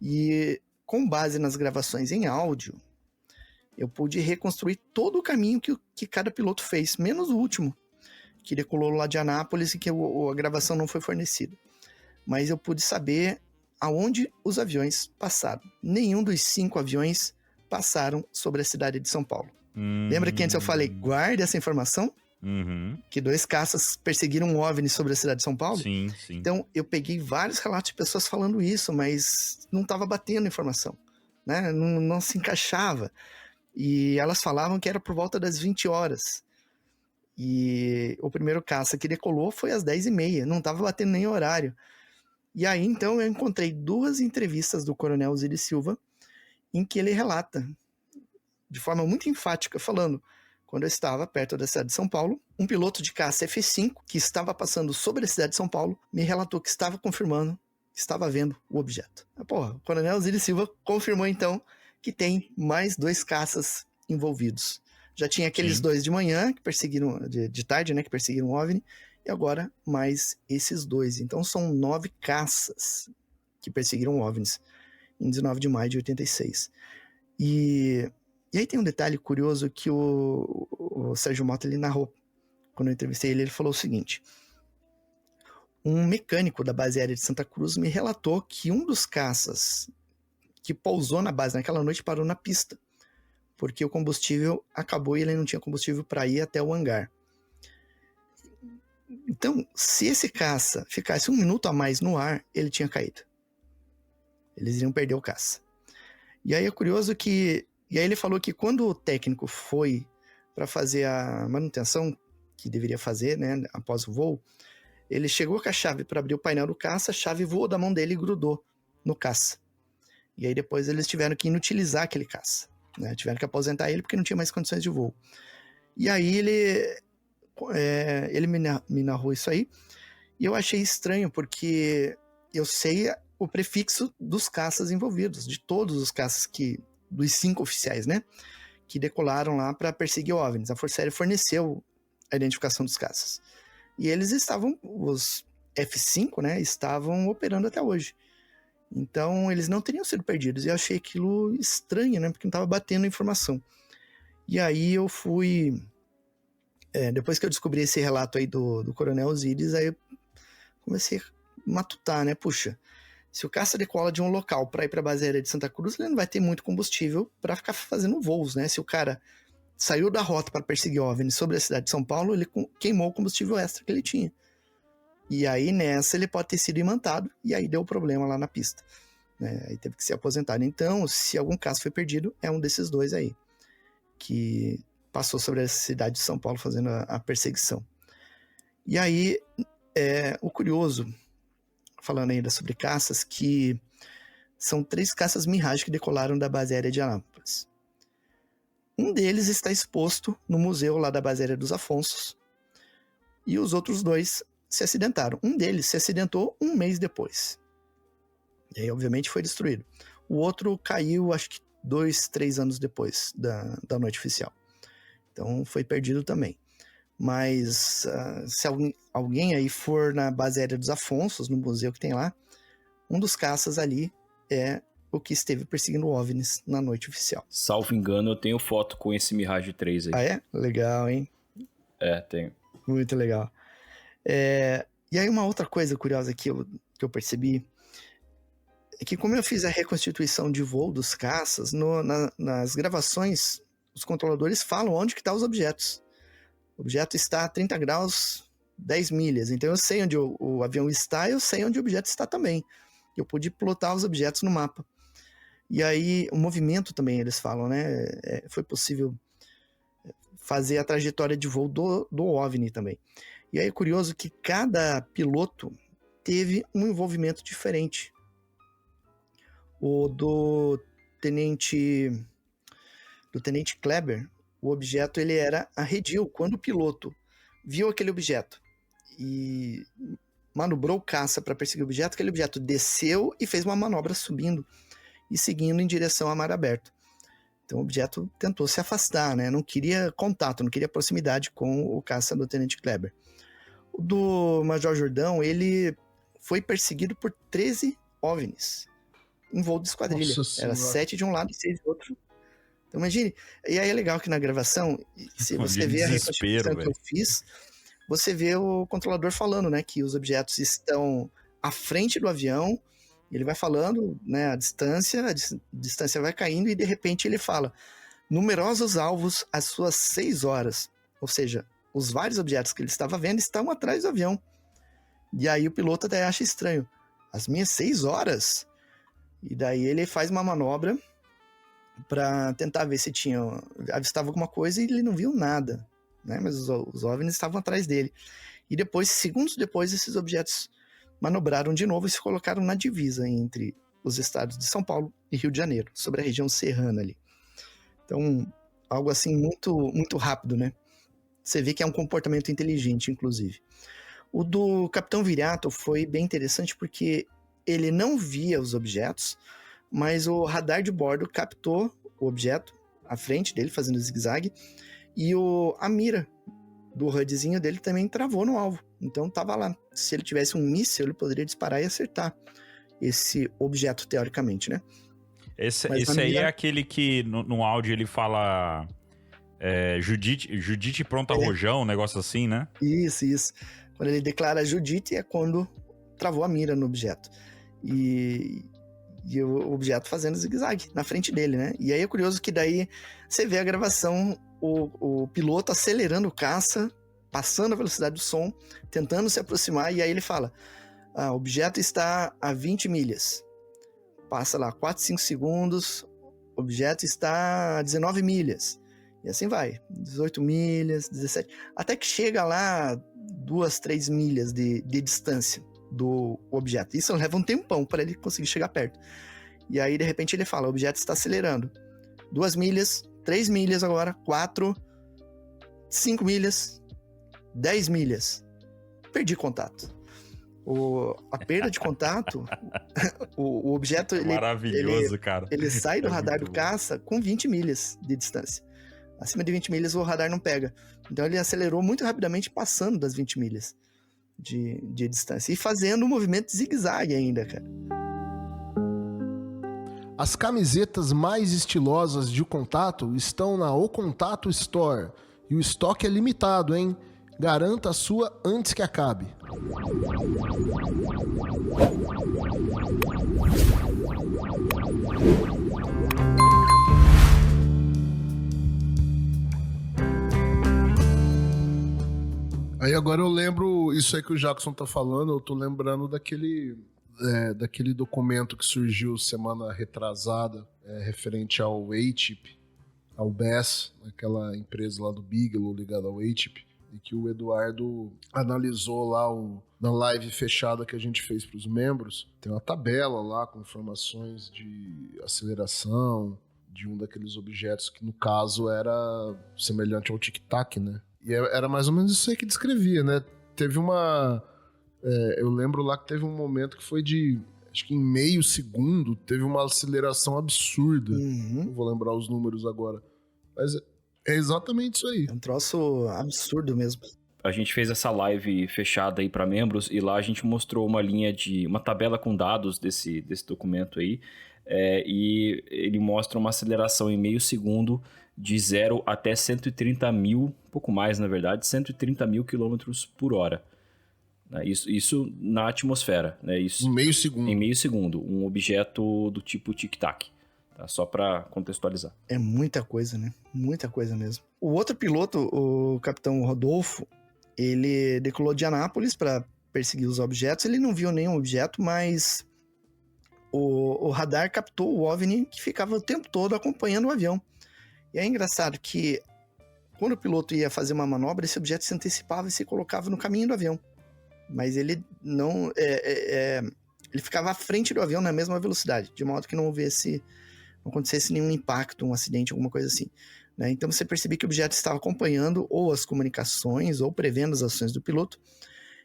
E com base nas gravações em áudio, eu pude reconstruir todo o caminho que cada piloto fez, menos o último, que decolou lá de Anápolis e que a gravação não foi fornecida. Mas eu pude saber aonde os aviões passaram. Nenhum dos 5 aviões passaram sobre a cidade de São Paulo. Lembra que antes eu falei, guarde essa informação? Uhum. Que 2 caças perseguiram um OVNI sobre a cidade de São Paulo? Sim, sim. Então, eu peguei vários relatos de pessoas falando isso, mas não estava batendo informação, né? Não se encaixava. E elas falavam que era por volta das 20 horas. E o primeiro caça que decolou foi às 10h30, não estava batendo nem horário. E aí, então, eu encontrei 2 entrevistas do Coronel Osiris Silva, em que ele relata, de forma muito enfática, falando: quando eu estava perto da cidade de São Paulo, um piloto de caça F-5, que estava passando sobre a cidade de São Paulo, me relatou que estava confirmando, que estava vendo o objeto. O Coronel Osiris Silva confirmou, então, que tem mais 2 caças envolvidos. Já tinha aqueles 2 de manhã, que perseguiram, de tarde, né, que perseguiram o OVNI, e agora mais esses 2. Então são 9 caças que perseguiram OVNIs em 19 de maio de 86. E aí tem um detalhe curioso que o Sérgio Mota, ele narrou. Quando eu entrevistei ele, ele falou o seguinte: um mecânico da base aérea de Santa Cruz me relatou que um dos caças que pousou na base naquela noite parou na pista, porque o combustível acabou e ele não tinha combustível para ir até o hangar. Então, se esse caça ficasse 1 minuto a mais no ar, ele tinha caído. Eles iriam perder o caça. E aí é curioso que... E aí ele falou que quando o técnico foi para fazer a manutenção que deveria fazer, né, após o voo, ele chegou com a chave para abrir o painel do caça, a chave voou da mão dele e grudou no caça. E aí depois eles tiveram que inutilizar aquele caça, né? Tiveram que aposentar ele porque não tinha mais condições de voo. E aí ele me narrou isso aí, e eu achei estranho, porque eu sei o prefixo dos caças envolvidos, de todos os caças dos 5 oficiais, né, que decolaram lá para perseguir OVNIs. A Força Aérea forneceu a identificação dos caças. E eles estavam, os F-5, né, estavam operando até hoje. Então, eles não teriam sido perdidos. E eu achei aquilo estranho, né, porque não estava batendo informação. E aí eu fui... depois que eu descobri esse relato aí do Coronel Osiris, aí eu comecei a matutar, né? Puxa, se o caça decola de um local para ir para a base aérea de Santa Cruz, ele não vai ter muito combustível para ficar fazendo voos, né? Se o cara saiu da rota para perseguir OVNI sobre a cidade de São Paulo, ele queimou o combustível extra que ele tinha. E aí nessa ele pode ter sido imantado, e aí deu problema lá na pista, né? Aí teve que ser aposentado. Então, se algum caso foi perdido, é um desses 2 aí, que passou sobre a cidade de São Paulo fazendo a perseguição. E aí, o curioso, falando ainda sobre caças, que são 3 caças Mirage que decolaram da base aérea de Anápolis. Um deles está exposto no museu lá da base aérea dos Afonsos, e os outros 2 se acidentaram. Um deles se acidentou 1 mês depois. E aí, obviamente, foi destruído. O outro caiu, acho que 2, 3 anos depois da noite oficial. Então foi perdido também. Mas se alguém aí for na base aérea dos Afonsos, no museu que tem lá, um dos caças ali é o que esteve perseguindo OVNIs na noite oficial. Salvo engano, eu tenho foto com esse Mirage 3 aí. Ah, é? Legal, hein? Tenho. Muito legal. E aí uma outra coisa curiosa que eu percebi é que como eu fiz a reconstituição de voo dos caças, nas gravações, os controladores falam onde que estão os objetos. O objeto está a 30 graus, 10 milhas. Então eu sei onde o avião está e eu sei onde o objeto está também. Eu pude plotar os objetos no mapa. E aí o movimento também, eles falam, né? Foi possível fazer a trajetória de voo do OVNI também. E aí é curioso que cada piloto teve um envolvimento diferente. O do tenente Kleber, o objeto ele era arredio. Quando o piloto viu aquele objeto e manobrou o caça para perseguir o objeto, aquele objeto desceu e fez uma manobra subindo e seguindo em direção ao mar aberto. Então o objeto tentou se afastar, né? Não queria contato, não queria proximidade com o caça do tenente Kleber. O do Major Jordão, ele foi perseguido por 13 OVNIs em voo de esquadrilha. Era 7 de um lado e 6 do outro. Então imagine. E aí é legal que na gravação, se você vê a reconstituição que eu fiz, você vê o controlador falando, né, que os objetos estão à frente do avião, ele vai falando, né, a distância vai caindo e de repente ele fala, numerosos alvos às suas 6 horas. Ou seja, os vários objetos que ele estava vendo estão atrás do avião. E aí o piloto até acha estranho. As minhas 6 horas? E daí ele faz uma manobra para tentar ver se avistava alguma coisa e ele não viu nada, né? Mas os OVNIs estavam atrás dele. E depois, segundos depois, esses objetos manobraram de novo e se colocaram na divisa entre os estados de São Paulo e Rio de Janeiro, sobre a região serrana ali. Então, algo assim muito, muito rápido, né? Você vê que é um comportamento inteligente, inclusive. O do Capitão Viriato foi bem interessante porque ele não via os objetos, mas o radar de bordo captou o objeto à frente dele, fazendo zigue-zague, e a mira do HUDzinho dele também travou no alvo. Então tava lá. Se ele tivesse um míssil, ele poderia disparar e acertar esse objeto, teoricamente, né? Esse aí é aquele que no áudio ele fala Judite pronta rojão, um negócio assim, né? Isso. Quando ele declara Judite é quando travou a mira no objeto. E o objeto fazendo zigue-zague na frente dele, né? E aí é curioso que daí você vê a gravação, o piloto acelerando o caça, passando a velocidade do som, tentando se aproximar, e aí ele fala, o objeto está a 20 milhas. Passa lá 4, 5 segundos, o objeto está a 19 milhas. E assim vai, 18 milhas, 17, até que chega lá 2, 3 milhas de distância do objeto. Isso leva um tempão para ele conseguir chegar perto. E aí, de repente, ele fala, o objeto está acelerando. 2 milhas, 3 milhas agora, 4, 5 milhas, 10 milhas. Perdi contato. A perda de contato, o objeto... Maravilhoso, cara. Ele sai do radar do caça com 20 milhas de distância. Acima de 20 milhas o radar não pega. Então ele acelerou muito rapidamente, passando das 20 milhas de distância. E fazendo um movimento de zigue-zague ainda, cara. As camisetas mais estilosas de O Contato estão na O Contato Store. E o estoque é limitado, hein? Garanta a sua antes que acabe. Aí agora eu lembro, isso aí que o Jackson tá falando, eu tô lembrando daquele documento que surgiu semana retrasada, referente ao A-Chip, ao BES, aquela empresa lá do Bigelow ligada ao A-Chip, e que o Eduardo analisou lá na live fechada que a gente fez para os membros. Tem uma tabela lá com informações de aceleração de um daqueles objetos que no caso era semelhante ao tic-tac, né? E era mais ou menos isso aí que descrevia, né? Teve uma... eu lembro lá que teve um momento que foi de acho que em meio segundo, teve uma aceleração absurda. Uhum. Não vou lembrar os números agora. Mas é exatamente isso aí. É um troço absurdo mesmo. A gente fez essa live fechada aí para membros e lá a gente mostrou uma tabela com dados desse documento aí, e ele mostra uma aceleração em meio segundo de 0 até 130 mil, um pouco mais na verdade, 130 mil quilômetros por hora. Isso na atmosfera, né? Isso Em meio segundo. em meio segundo, um objeto do tipo tic-tac. Tá? Só para contextualizar. É muita coisa, né? Muita coisa mesmo. O outro piloto, o capitão Rodolfo, ele decolou de Anápolis para perseguir os objetos. Ele não viu nenhum objeto, mas o radar captou o OVNI que ficava o tempo todo acompanhando o avião. E é engraçado que quando o piloto ia fazer uma manobra, esse objeto se antecipava e se colocava no caminho do avião. Mas ele não... ele ficava à frente do avião na mesma velocidade, de modo que não acontecesse nenhum impacto, um acidente, alguma coisa assim. Né? Então você percebia que o objeto estava acompanhando ou as comunicações ou prevendo as ações do piloto.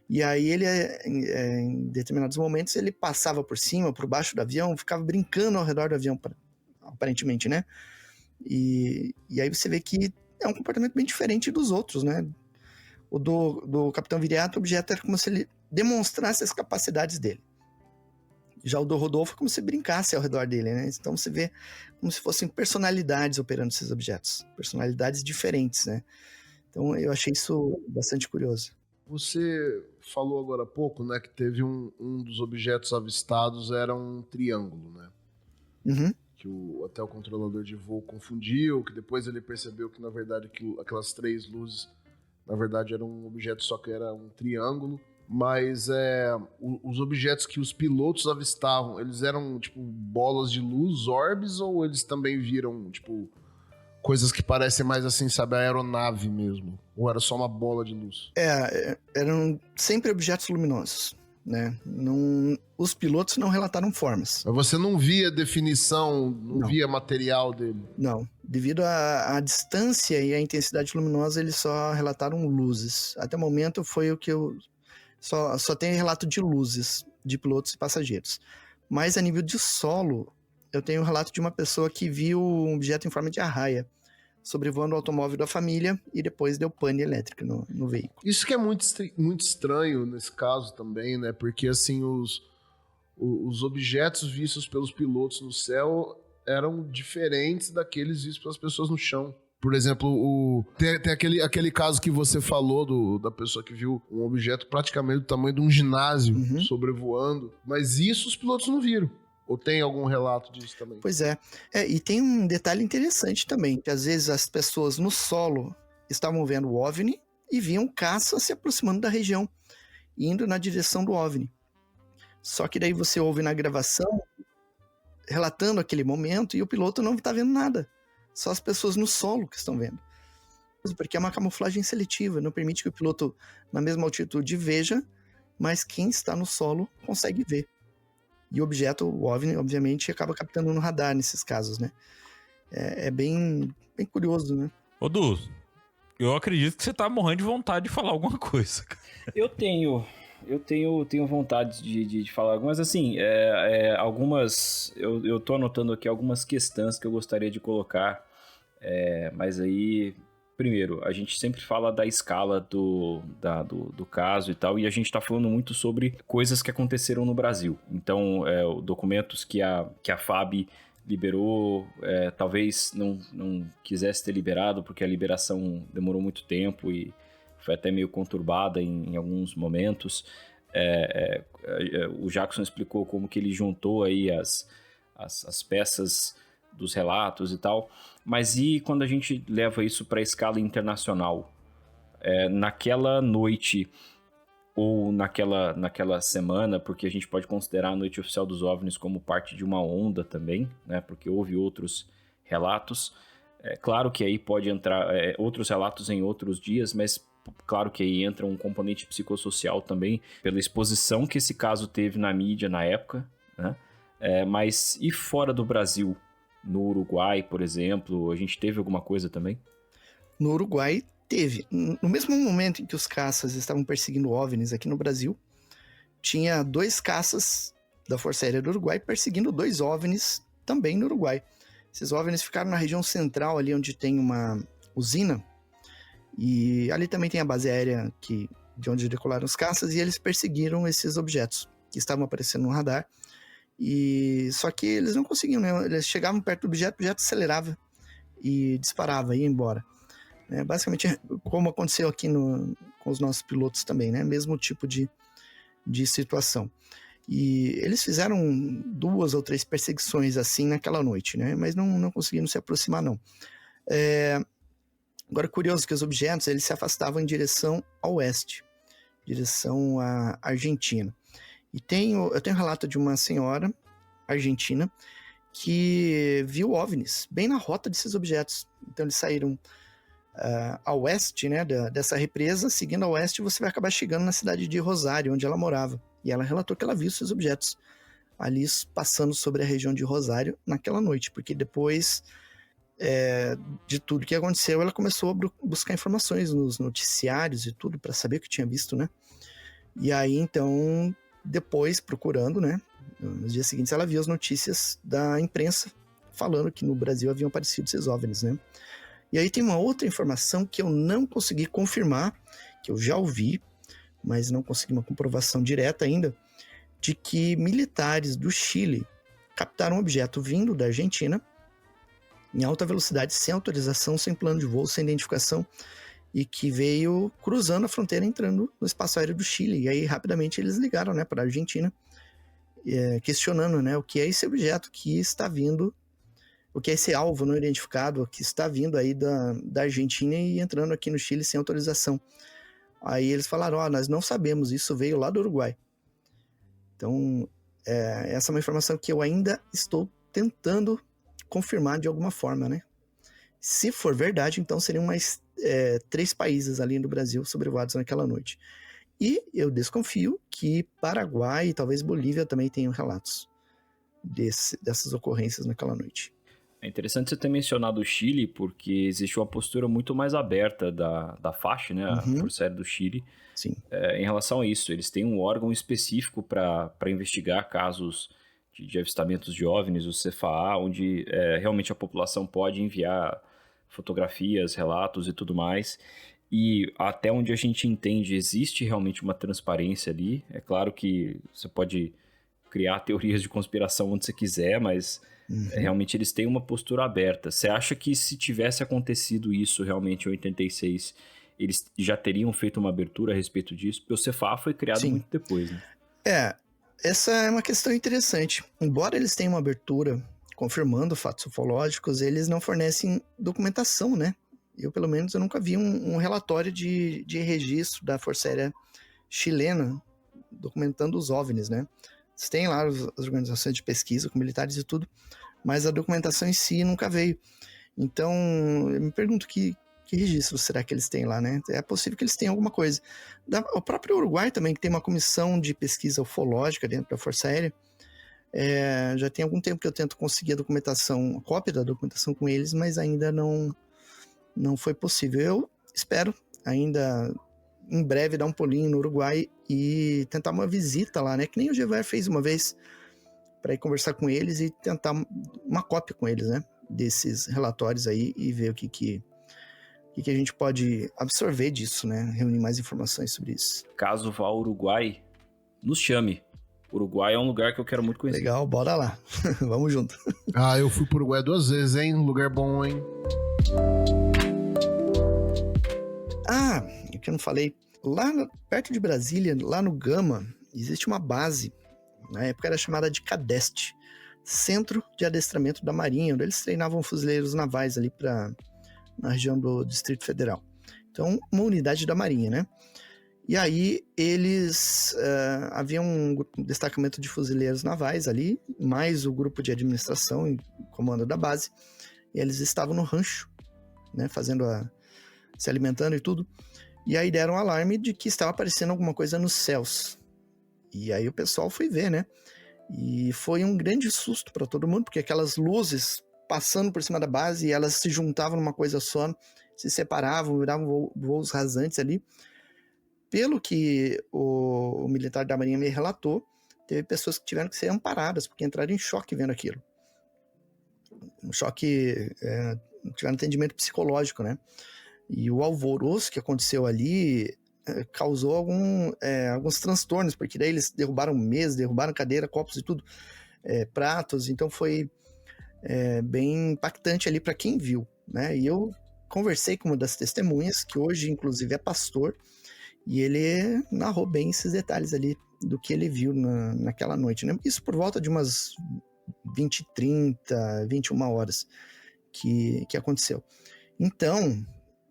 E aí ele, em determinados momentos, ele passava por cima, por baixo do avião, ficava brincando ao redor do avião, aparentemente, né? E aí você vê que é um comportamento bem diferente dos outros, né? O do Capitão Viriato, o objeto era como se ele demonstrasse as capacidades dele. Já o do Rodolfo é como se brincasse ao redor dele, né? Então você vê como se fossem personalidades operando esses objetos. Personalidades diferentes, né? Então eu achei isso bastante curioso. Você falou agora há pouco, né, que teve um dos objetos avistados era um triângulo, né? Uhum. Que até o controlador de voo confundiu, que depois ele percebeu que, na verdade, aquelas 3 luzes, na verdade, era um objeto só que era um triângulo. Mas os objetos que os pilotos avistavam, eles eram, tipo, bolas de luz, orbes, ou eles também viram, tipo, coisas que parecem mais assim, sabe, a aeronave mesmo? Ou era só uma bola de luz? Eram sempre objetos luminosos, né? Os pilotos não relataram formas. Mas você não via definição, não via material dele? Não. Devido à distância e à intensidade luminosa, eles só relataram luzes. Até o momento foi o que eu... Só tem relato de luzes, de pilotos e passageiros. Mas a nível de solo, eu tenho um relato de uma pessoa que viu um objeto em forma de arraia sobrevoando o automóvel da família e depois deu pane elétrico no veículo. Isso que é muito estranho nesse caso também, né? Porque, assim, os objetos vistos pelos pilotos no céu eram diferentes daqueles vistos pelas pessoas no chão. Por exemplo, tem aquele caso que você falou da pessoa que viu um objeto praticamente do tamanho de um ginásio sobrevoando, mas isso os pilotos não viram. Ou tem algum relato disso também? Pois é. E tem um detalhe interessante também, que às vezes as pessoas no solo estavam vendo o OVNI e viam caça se aproximando da região, indo na direção do OVNI. Só que daí você ouve na gravação, relatando aquele momento, e o piloto não está vendo nada. Só as pessoas no solo que estão vendo. Porque é uma camuflagem seletiva, não permite que o piloto, na mesma altitude, veja, mas quem está no solo consegue ver. E o objeto, o OVNI, obviamente, acaba captando no radar nesses casos, né? É bem curioso, né? Ô, Du, eu acredito que você tá morrendo de vontade de falar alguma coisa. Eu tenho vontade de falar algumas, assim, algumas, eu tô anotando aqui algumas questões que eu gostaria de colocar, mas aí, primeiro, a gente sempre fala da escala do caso e tal, e a gente tá falando muito sobre coisas que aconteceram no Brasil. Então, documentos que a FAB liberou, talvez não quisesse ter liberado, porque a liberação demorou muito tempo e foi até meio conturbada em alguns momentos. O Jackson explicou como que ele juntou aí as peças dos relatos e tal. Mas e quando a gente leva isso para a escala internacional? Naquela noite ou naquela semana, porque a gente pode considerar a Noite Oficial dos OVNIs como parte de uma onda também, né? Porque houve outros relatos. Claro que aí pode entrar outros relatos em outros dias, mas claro que aí entra um componente psicossocial também, pela exposição que esse caso teve na mídia na época, né? Mas e fora do Brasil? No Uruguai, por exemplo, a gente teve alguma coisa também? No Uruguai teve. No mesmo momento em que os caças estavam perseguindo OVNIs aqui no Brasil, tinha 2 caças da Força Aérea do Uruguai perseguindo 2 OVNIs também no Uruguai. Esses OVNIs ficaram na região central, ali onde tem uma usina, e ali também tem a base aérea de onde decolaram os caças, e eles perseguiram esses objetos que estavam aparecendo no radar. Só que eles não conseguiam, né? Eles chegavam perto do objeto, o objeto acelerava e disparava, ia embora. Basicamente, como aconteceu aqui com os nossos pilotos também, né? Mesmo tipo de situação. E eles fizeram 2 ou 3 perseguições assim naquela noite, né? Mas não conseguiram se aproximar, não. Agora, curioso que os objetos eles se afastavam em direção ao oeste, direção à Argentina. E eu tenho um relato de uma senhora argentina que viu OVNIs bem na rota desses objetos. Então, eles saíram a oeste, né, dessa represa. Seguindo a oeste, você vai acabar chegando na cidade de Rosário, onde ela morava. E ela relatou que ela viu esses objetos ali passando sobre a região de Rosário naquela noite, porque depois de tudo que aconteceu, ela começou a buscar informações nos noticiários e tudo para saber o que tinha visto, né? E aí, então, depois, procurando, né, nos dias seguintes, ela viu as notícias da imprensa falando que no Brasil haviam aparecido esses OVNIs, né? E aí tem uma outra informação que eu não consegui confirmar, que eu já ouvi, mas não consegui uma comprovação direta ainda, de que militares do Chile captaram um objeto vindo da Argentina em alta velocidade, sem autorização, sem plano de voo, sem identificação, e que veio cruzando a fronteira, entrando no espaço aéreo do Chile. E aí, rapidamente, eles ligaram, né, para a Argentina, questionando, né, o que é esse objeto que está vindo, o que é esse alvo não identificado, que está vindo aí da Argentina e entrando aqui no Chile sem autorização. Aí eles falaram, nós não sabemos, isso veio lá do Uruguai. Então, essa é uma informação que eu ainda estou tentando confirmar de alguma forma, né? Se for verdade, então seriam mais 3 países ali no Brasil sobrevoados naquela noite. E eu desconfio que Paraguai e talvez Bolívia também tenham relatos dessas ocorrências naquela noite. É interessante você ter mencionado o Chile, porque existe uma postura muito mais aberta da FACH, né, a Força Aérea do Chile, Sim. Em relação a isso. Eles têm um órgão específico para investigar casos de avistamentos de OVNIs, o CFAA, onde realmente a população pode enviar fotografias, relatos e tudo mais. E até onde a gente entende, existe realmente uma transparência ali. É claro que você pode criar teorias de conspiração onde você quiser, mas realmente eles têm uma postura aberta. Você acha que se tivesse acontecido isso realmente em 86, eles já teriam feito uma abertura a respeito disso? Porque o CFA foi criado muito depois, né? Essa é uma questão interessante. Embora eles tenham uma abertura confirmando fatos ufológicos, eles não fornecem documentação, né? Pelo menos, eu nunca vi um relatório de registro da Força Aérea chilena documentando os OVNIs, né? Eles têm lá as organizações de pesquisa com militares e tudo, mas a documentação em si nunca veio. Então, eu me pergunto que registro será que eles têm lá, né? É possível que eles tenham alguma coisa. O próprio Uruguai também, que tem uma comissão de pesquisa ufológica dentro da Força Aérea, já tem algum tempo que eu tento conseguir a cópia da documentação com eles, mas ainda não foi possível. Eu espero ainda em breve dar um pulinho no Uruguai e tentar uma visita lá, né? Que nem o Gevaer fez uma vez, para ir conversar com eles e tentar uma cópia com eles, né? Desses relatórios aí e ver o que a gente pode absorver disso, né? Reunir mais informações sobre isso. Caso vá ao Uruguai, nos chame. O Uruguai é um lugar que eu quero muito conhecer. Legal, bora lá. Vamos junto. Eu fui pro Uruguai 2 vezes, hein? Lugar bom, hein? O que eu não falei. Lá perto de Brasília, lá no Gama, existe uma base. Na época era chamada de CADEST, Centro de Adestramento da Marinha, onde eles treinavam fuzileiros navais ali na região do Distrito Federal. Então, uma unidade da Marinha, né? E aí, eles... havia um destacamento de fuzileiros navais ali, mais o grupo de administração e comando da base. E eles estavam no rancho, né? Se alimentando e tudo. E aí deram um alarme de que estava aparecendo alguma coisa nos céus. E aí o pessoal foi ver, né? E foi um grande susto para todo mundo, porque aquelas luzes passando por cima da base, e elas se juntavam numa coisa só, se separavam, viravam voos rasantes ali. Pelo que o militar da Marinha me relatou, teve pessoas que tiveram que ser amparadas, porque entraram em choque vendo aquilo. Um choque, tiveram atendimento psicológico, né? E o alvoroço que aconteceu ali causou alguns transtornos, porque daí eles derrubaram mesas, derrubaram cadeira, copos e tudo, pratos, então foi bem impactante ali para quem viu, né? E eu conversei com uma das testemunhas, que hoje inclusive é pastor, e ele narrou bem esses detalhes ali do que ele viu naquela noite, né? Isso por volta de umas 20h30, 21 horas que aconteceu. Então,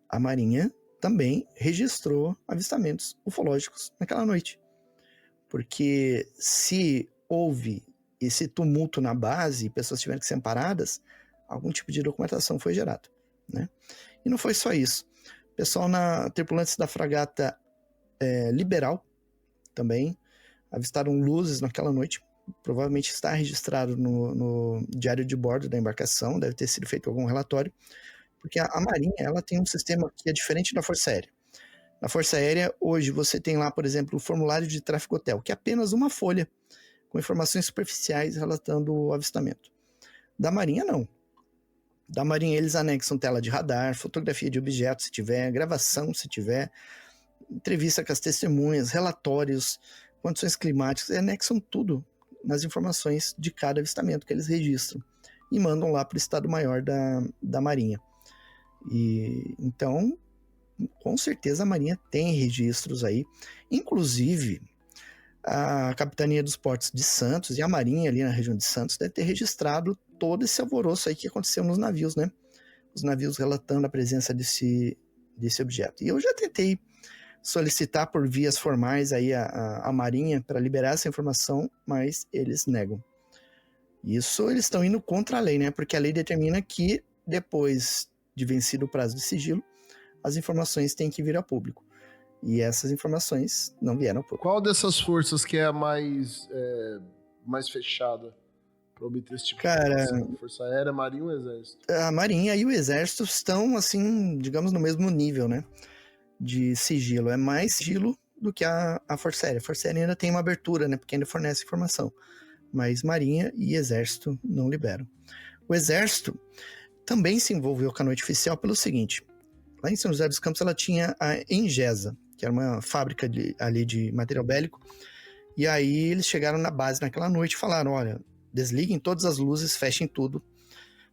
a Marinha também registrou avistamentos ufológicos naquela noite. Porque se houve esse tumulto na base e pessoas tiveram que ser amparadas, algum tipo de documentação foi gerado, né? E não foi só isso. O pessoal tripulantes da fragata Liberal também avistaram luzes naquela noite. Provavelmente está registrado no diário de bordo da embarcação, deve ter sido feito algum relatório, porque a Marinha ela tem um sistema que é diferente da Força Aérea. Na Força Aérea, hoje, você tem lá, por exemplo, o formulário de tráfego hotel, que é apenas uma folha com informações superficiais relatando o avistamento. Da Marinha, não. Da Marinha, eles anexam tela de radar, fotografia de objetos, se tiver, gravação, se tiver, entrevista com as testemunhas, relatórios, condições climáticas, anexam tudo nas informações de cada avistamento que eles registram e mandam lá para o Estado-Maior da Marinha. E então, com certeza a Marinha tem registros aí, inclusive a Capitania dos Portos de Santos e a Marinha ali na região de Santos deve ter registrado todo esse alvoroço aí que aconteceu nos navios, né? Os navios relatando a presença desse objeto. E eu já tentei solicitar por vias formais aí a Marinha para liberar essa informação, mas eles negam. Isso eles estão indo contra a lei, né? Porque a lei determina que depois de vencido o prazo de sigilo, as informações têm que vir a público. E essas informações não vieram a público. Qual dessas forças que é a mais fechada para obter esse tipo de informação? Força Aérea, Marinha ou Exército? A Marinha e o Exército estão, assim, digamos, no mesmo nível, né? De sigilo. É mais sigilo do que a Força Aérea. A Força Aérea ainda tem uma abertura, né? Porque ainda fornece informação. Mas Marinha e Exército não liberam. O Exército também se envolveu com a noite oficial pelo seguinte. Lá em São José dos Campos ela tinha a Engesa, que era uma fábrica ali de material bélico. E aí eles chegaram na base naquela noite e falaram, olha, desliguem todas as luzes, fechem tudo,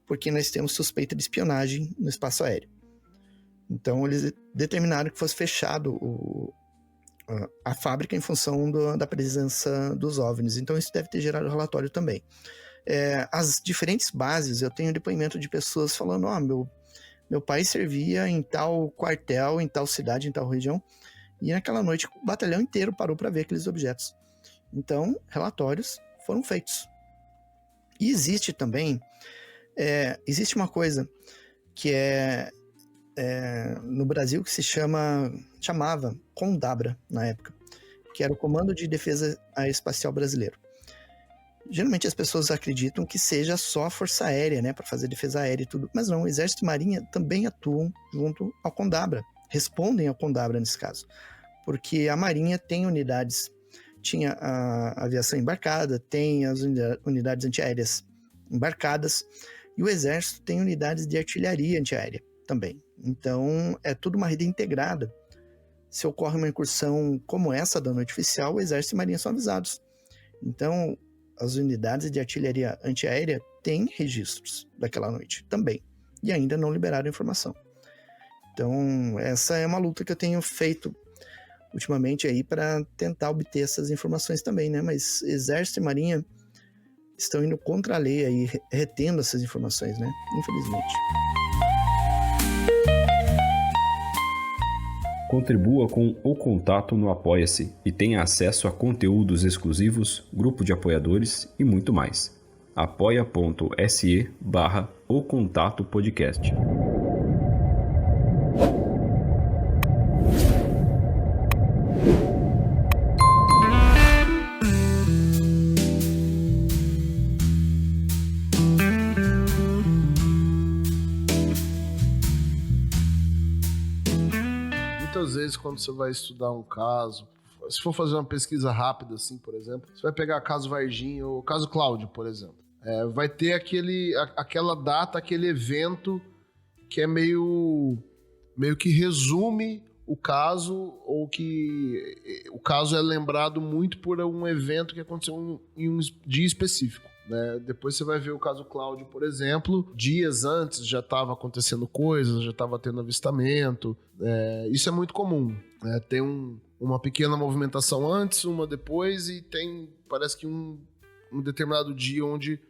porque nós temos suspeita de espionagem no espaço aéreo. Então eles determinaram que fosse fechado a fábrica em função da presença dos OVNIs. Então isso deve ter gerado relatório também. As diferentes bases, eu tenho depoimento de pessoas falando, meu pai servia em tal quartel, em tal cidade, em tal região, e naquela noite o batalhão inteiro parou para ver aqueles objetos. Então, relatórios foram feitos. E existe também, existe uma coisa que no Brasil que se chamava CONDABRA na época, que era o Comando de Defesa Aeroespacial Brasileiro. Geralmente as pessoas acreditam que seja só a Força Aérea, né, para fazer defesa aérea e tudo, mas não, o Exército e Marinha também atuam junto ao CONDABRA, respondem ao CONDABRA nesse caso, porque a Marinha tem unidades, tinha a aviação embarcada, tem as unidades antiaéreas embarcadas, e o Exército tem unidades de artilharia antiaérea também. Então, é tudo uma rede integrada. Se ocorre uma incursão como essa da noite oficial, o Exército e Marinha são avisados. Então, as unidades de artilharia antiaérea têm registros daquela noite também, e ainda não liberaram informação. Então, essa é uma luta que eu tenho feito ultimamente aí para tentar obter essas informações também, né? Mas Exército e Marinha estão indo contra a lei aí, retendo essas informações, né? Infelizmente. Contribua com o Contato no Apoia-se e tenha acesso a conteúdos exclusivos, grupo de apoiadores e muito mais. apoia.se/O Contato Podcast. Muitas vezes quando você vai estudar um caso, se for fazer uma pesquisa rápida, assim, por exemplo, você vai pegar caso Varginha ou caso Cláudio, por exemplo. Vai ter aquela data, aquele evento que é meio que resume o caso, ou que o caso é lembrado muito por um evento que aconteceu em um dia específico. Né? Depois você vai ver o caso Cláudio, por exemplo, dias antes já estava acontecendo coisas, já estava tendo avistamento. Isso é muito comum. Né? Tem uma pequena movimentação antes, uma depois, e tem, parece que um determinado dia onde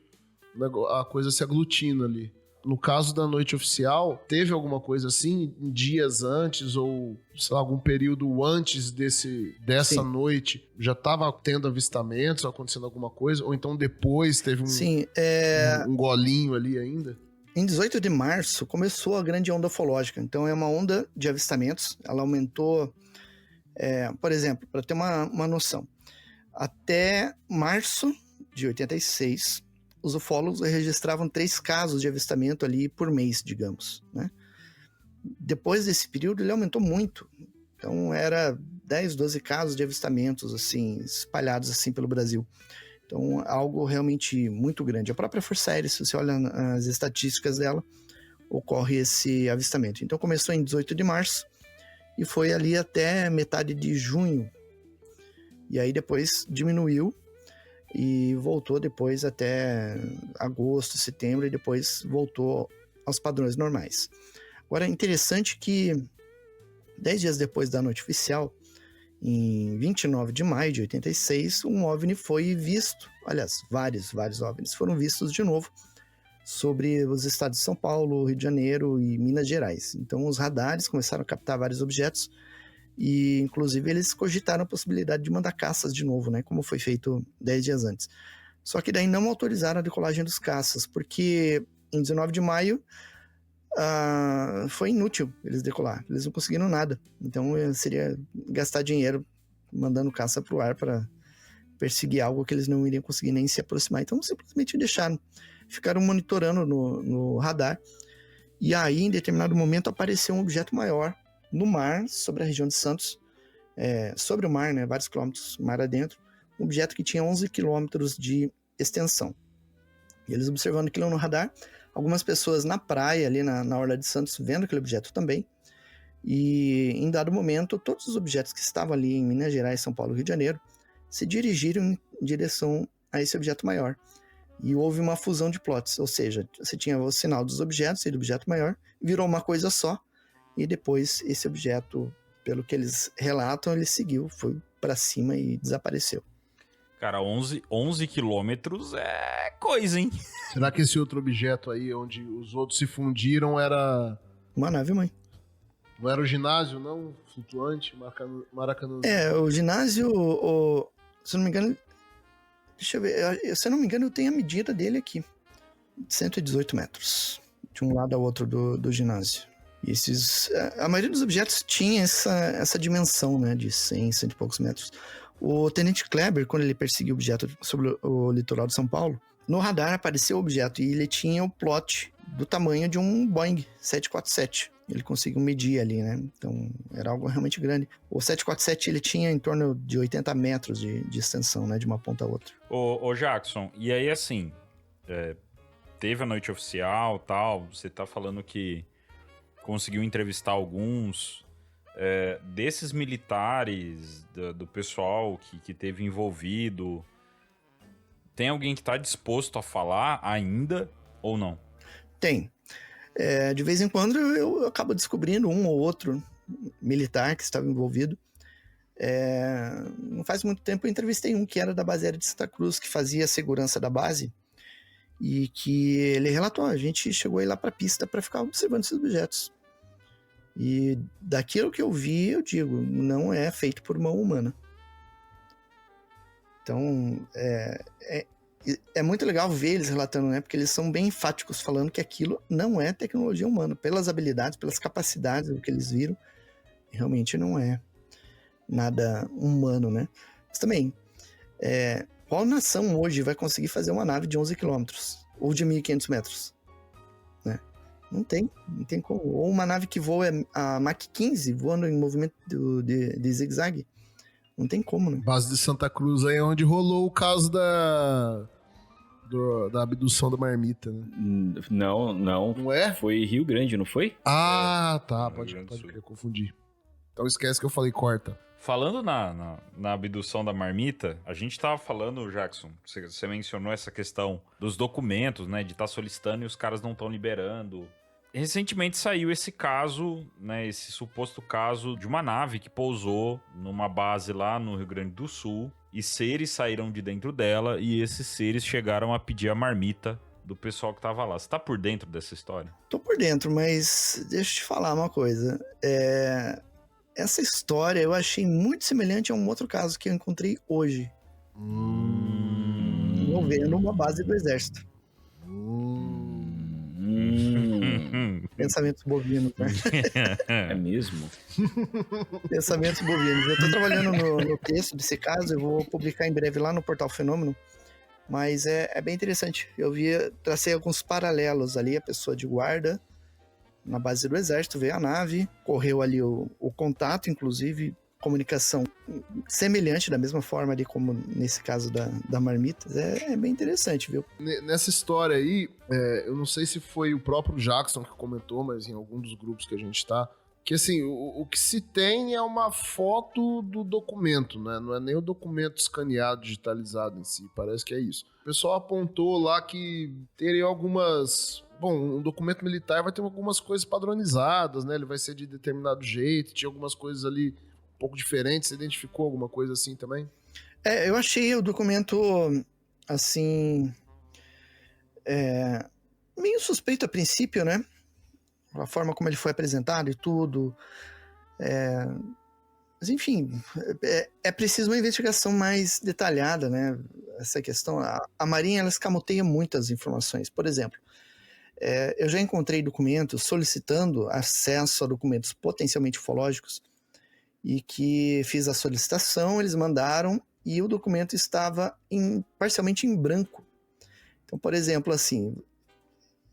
a coisa se aglutina ali. No caso da noite oficial, teve alguma coisa assim, dias antes ou sei lá, algum período antes dessa noite, já estava tendo avistamentos, acontecendo alguma coisa? Ou então depois teve um golinho ali ainda? Em 18 de março começou a grande onda ufológica. Então é uma onda de avistamentos. Ela aumentou, por exemplo, para ter uma noção, até março de 86... os ufólogos registravam 3 casos de avistamento ali por mês, digamos, né? Depois desse período, ele aumentou muito. Então, era 10, 12 casos de avistamentos, assim, espalhados assim pelo Brasil. Então, algo realmente muito grande. A própria Força Aérea, se você olha as estatísticas dela, ocorre esse avistamento. Então, começou em 18 de março e foi ali até metade de junho. E aí, depois, diminuiu e voltou depois até agosto, setembro, e depois voltou aos padrões normais. Agora, é interessante que 10 dias depois da noite oficial, em 29 de maio de 86, um OVNI foi visto, aliás, vários OVNIs foram vistos de novo sobre os estados de São Paulo, Rio de Janeiro e Minas Gerais. Então, os radares começaram a captar vários objetos e, inclusive, eles cogitaram a possibilidade de mandar caças de novo, né, como foi feito 10 dias antes. Só que daí não autorizaram a decolagem dos caças, porque em 19 de maio foi inútil eles decolar, eles não conseguiram nada. Então seria gastar dinheiro mandando caça para o ar para perseguir algo que eles não iriam conseguir nem se aproximar. Então simplesmente deixaram, ficaram monitorando no radar, e aí em determinado momento apareceu um objeto maior no mar, sobre a região de Santos, sobre o mar, né, vários quilômetros mar adentro, um objeto que tinha 11 quilômetros de extensão. E eles observando aquilo no radar, algumas pessoas na praia, ali na orla de Santos, vendo aquele objeto também, e em dado momento, todos os objetos que estavam ali em Minas Gerais, São Paulo e Rio de Janeiro, se dirigiram em direção a esse objeto maior. E houve uma fusão de plots, ou seja, você tinha o sinal dos objetos e do objeto maior, virou uma coisa só, e depois esse objeto, pelo que eles relatam, ele seguiu, foi para cima e desapareceu. Cara, 11 quilômetros é coisa, hein? Será que esse outro objeto aí, onde os outros se fundiram, era... uma nave-mãe. Não era o ginásio, não? Flutuante, Maracanã. O ginásio, se eu não me engano... Deixa eu ver, se eu não me engano, eu tenho a medida dele aqui. 118 metros. De um lado ao outro do ginásio. E a maioria dos objetos tinha essa dimensão, né? De 100 e poucos metros. O Tenente Kleber, quando ele perseguiu o objeto sobre o litoral de São Paulo, no radar apareceu o objeto e ele tinha o plot do tamanho de um Boeing 747. Ele conseguiu medir ali, né? Então, era algo realmente grande. O 747, ele tinha em torno de 80 metros de extensão, né? De uma ponta a outra. Ô Jackson, e aí assim, teve a noite oficial, tal, você tá falando que conseguiu entrevistar alguns... desses militares, do pessoal que teve envolvido, tem alguém que está disposto a falar ainda ou não? Tem. De vez em quando eu acabo descobrindo um ou outro militar que estava envolvido. Não faz muito tempo eu entrevistei um que era da base aérea de Santa Cruz, que fazia a segurança da base, e que ele relatou, a gente chegou aí lá para a pista para ficar observando esses objetos. E daquilo que eu vi, eu digo, não é feito por mão humana. Então, é muito legal ver eles relatando, né? Porque eles são bem enfáticos, falando que aquilo não é tecnologia humana. Pelas habilidades, pelas capacidades do que eles viram, realmente não é nada humano, né? Mas também, qual nação hoje vai conseguir fazer uma nave de 11 quilômetros? Ou de 1.500 metros? Não tem como. Ou uma nave que voa a Mach 15, voando em movimento de zigue-zague. Não tem como, né? Base de Santa Cruz aí é onde rolou o caso da abdução da marmita, né? Não. Não é? Foi Rio Grande, não foi? Ah, tá. Pode Grande do Sul. crer, confundi. Então esquece que eu falei corta. Falando na abdução da marmita, a gente tava falando, Jackson, você mencionou essa questão dos documentos, né, de estar solicitando e os caras não estão liberando. Recentemente saiu esse caso, né, esse suposto caso de uma nave que pousou numa base lá no Rio Grande do Sul e seres saíram de dentro dela e esses seres chegaram a pedir a marmita do pessoal que tava lá. Você tá por dentro dessa história? Tô por dentro, mas deixa eu te falar uma coisa. Essa história eu achei muito semelhante a um outro caso que eu encontrei hoje. Envolvendo uma base do exército. Pensamentos bovinos, né? É mesmo? Pensamentos bovinos. Eu tô trabalhando no texto desse caso, eu vou publicar em breve lá no Portal Fenômeno, mas é bem interessante. Tracei alguns paralelos ali, a pessoa de guarda na base do exército, veio a nave, correu ali o contato, inclusive comunicação semelhante, da mesma forma ali como nesse caso da marmita. É bem interessante, viu? Nessa história aí, eu não sei se foi o próprio Jackson que comentou, mas em algum dos grupos que a gente tá, que assim, o que se tem é uma foto do documento, né? Não é nem o documento escaneado, digitalizado em si, parece que é isso. O pessoal apontou lá que teria algumas... Bom, um documento militar vai ter algumas coisas padronizadas, né? Ele vai ser de determinado jeito, tinha algumas coisas ali um pouco diferentes. Você identificou alguma coisa assim também? Eu achei o documento, assim, meio suspeito a princípio, né? A forma como ele foi apresentado e tudo. Mas, enfim, é preciso uma investigação mais detalhada, né? Essa questão. A Marinha, ela escamoteia muitas informações. Por exemplo, eu já encontrei documentos solicitando acesso a documentos potencialmente ufológicos e que fiz a solicitação, eles mandaram e o documento estava parcialmente em branco. Então, por exemplo, assim,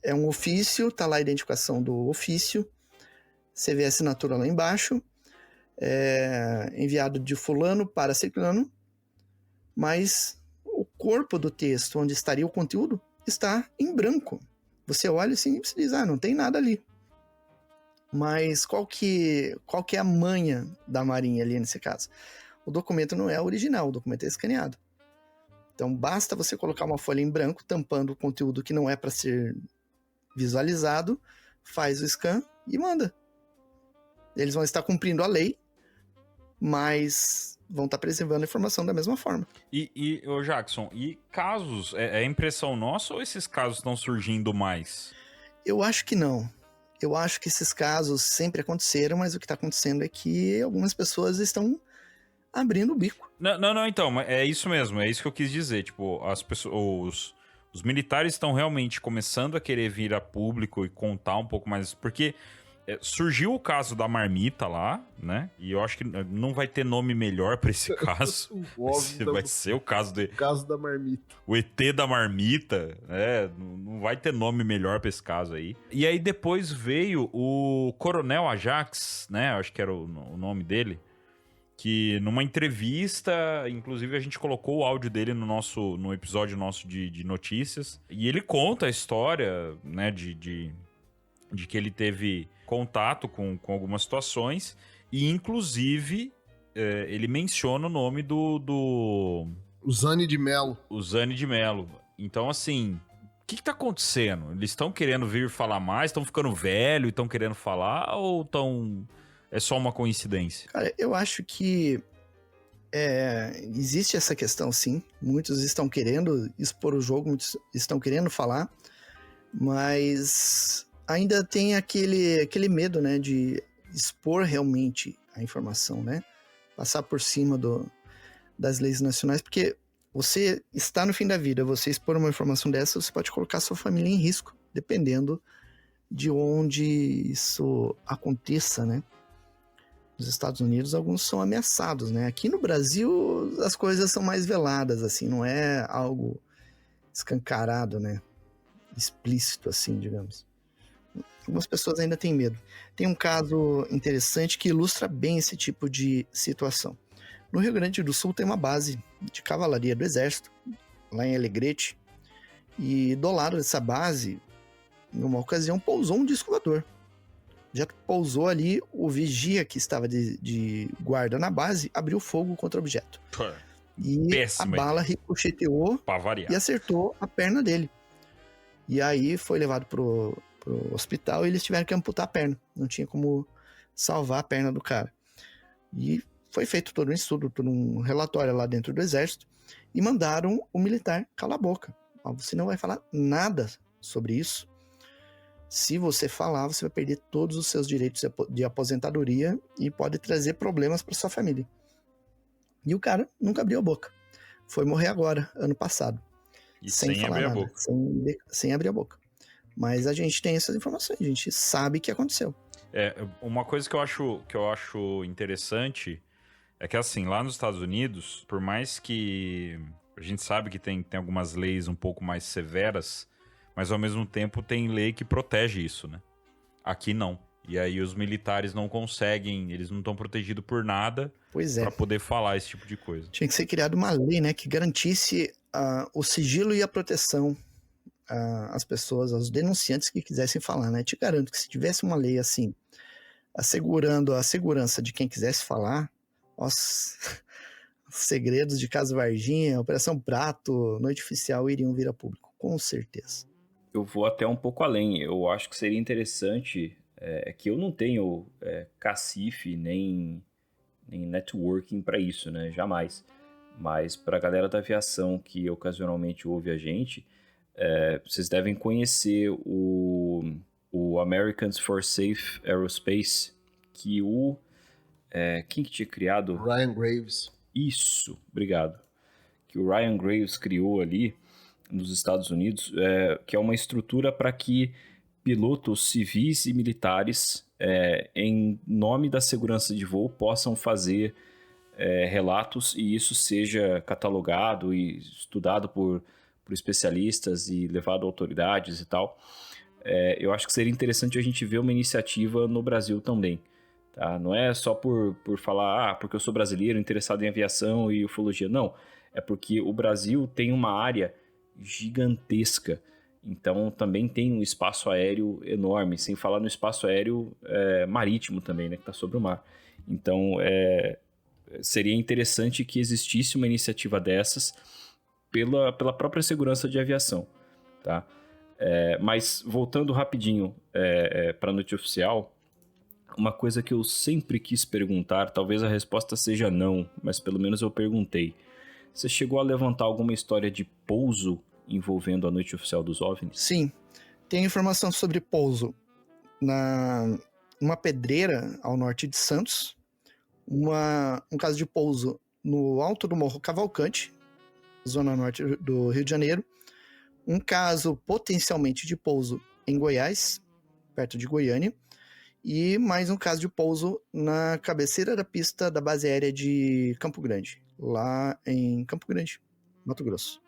é um ofício, tá lá a identificação do ofício, você vê a assinatura lá embaixo, enviado de fulano para ciclano, mas o corpo do texto, onde estaria o conteúdo, está em branco. Você olha assim e se diz, não tem nada ali. Mas qual que é a manha da Marinha ali nesse caso? O documento não é original, o documento é escaneado. Então basta você colocar uma folha em branco, tampando o conteúdo que não é para ser visualizado, faz o scan e manda. Eles vão estar cumprindo a lei, mas vão estar preservando a informação da mesma forma. E ô Jackson, e casos, é impressão nossa ou esses casos estão surgindo mais? Eu acho que não. Eu acho que esses casos sempre aconteceram, mas o que está acontecendo é que algumas pessoas estão abrindo o bico. Não, então, é isso mesmo, é isso que eu quis dizer. Tipo, as pessoas, os militares estão realmente começando a querer vir a público e contar um pouco mais, porque surgiu o caso da marmita lá, né? E eu acho que não vai ter nome melhor pra esse caso. Vai ser o caso da marmita. O ET da marmita, não vai ter nome melhor pra esse caso aí. E aí depois veio o Coronel Ajax, né? Acho que era o nome dele. Que numa entrevista, inclusive a gente colocou o áudio dele no episódio nosso de notícias. E ele conta a história, né? De que ele teve contato com algumas situações e, inclusive, ele menciona o nome do... O Zane de Mello. O Zane de Mello. Então, assim, o que tá acontecendo? Eles estão querendo vir falar mais? Estão ficando velho e estão querendo falar? Ou é só uma coincidência? Cara, eu acho que existe essa questão, sim. Muitos estão querendo expor o jogo, muitos estão querendo falar, mas ainda tem aquele medo, né, de expor realmente a informação, né? Passar por cima das leis nacionais, porque você está no fim da vida, você expor uma informação dessa, você pode colocar sua família em risco, dependendo de onde isso aconteça, né? Nos Estados Unidos, alguns são ameaçados, né? Aqui no Brasil, as coisas são mais veladas, assim, não é algo escancarado, né? Explícito, assim, digamos. Algumas pessoas ainda têm medo. Tem um caso interessante que ilustra bem esse tipo de situação. No Rio Grande do Sul tem uma base de cavalaria do Exército, lá em Alegrete, e do lado dessa base, numa ocasião, pousou um disco voador. Já pousou ali, o vigia que estava de guarda na base abriu fogo contra o objeto. E Péssima a bala ricocheteou e acertou a perna dele. E aí foi levado pro hospital e eles tiveram que amputar a perna. Não tinha como salvar a perna do cara. E foi feito todo um estudo, todo um relatório lá dentro do Exército e mandaram o militar calar a boca. Você não vai falar nada sobre isso. Se você falar, você vai perder todos os seus direitos de aposentadoria e pode trazer problemas para sua família. E o cara nunca abriu a boca. Foi morrer agora, ano passado. E sem falar abrir nada, a boca. Sem abrir a boca. Mas a gente tem essas informações, a gente sabe que aconteceu. Uma coisa que eu acho interessante é que, assim, lá nos Estados Unidos, por mais que a gente sabe que tem algumas leis um pouco mais severas, mas ao mesmo tempo tem lei que protege isso, né? Aqui não. E aí os militares não conseguem, eles não estão protegidos por nada para poder falar esse tipo de coisa. Tinha que ser criada uma lei, né, que garantisse o sigilo e a proteção às pessoas, aos denunciantes que quisessem falar, né? Te garanto que se tivesse uma lei assim, assegurando a segurança de quem quisesse falar, os segredos de Caso Varginha, Operação Prato, Noite Oficial iriam vir a público, com certeza. Eu vou até um pouco além. Eu acho que seria interessante, que eu não tenho cacife nem networking para isso, né? Jamais. Mas para a galera da aviação que ocasionalmente ouve a gente, vocês devem conhecer o Americans for Safe Aerospace, que quem que tinha criado? Ryan Graves. Isso, obrigado. Que o Ryan Graves criou ali nos Estados Unidos, que é uma estrutura para que pilotos civis e militares, em nome da segurança de voo, possam fazer relatos e isso seja catalogado e estudado por especialistas e levado a autoridades e tal. Eu acho que seria interessante a gente ver uma iniciativa no Brasil também. Tá? Não é só por falar, porque eu sou brasileiro, interessado em aviação e ufologia. Não, é porque o Brasil tem uma área gigantesca. Então também tem um espaço aéreo enorme, sem falar no espaço aéreo marítimo também, né, que está sobre o mar. Então seria interessante que existisse uma iniciativa dessas pela própria segurança de aviação. Tá? Mas voltando rapidinho para a noite oficial, uma coisa que eu sempre quis perguntar, talvez a resposta seja não, mas pelo menos eu perguntei. Você chegou a levantar alguma história de pouso envolvendo a noite oficial dos OVNIs? Sim, tem informação sobre pouso numa pedreira ao norte de Santos, um caso de pouso no alto do Morro Cavalcante, zona norte do Rio de Janeiro, um caso potencialmente de pouso em Goiás, perto de Goiânia, e mais um caso de pouso na cabeceira da pista da base aérea de Campo Grande, lá em Campo Grande, Mato Grosso.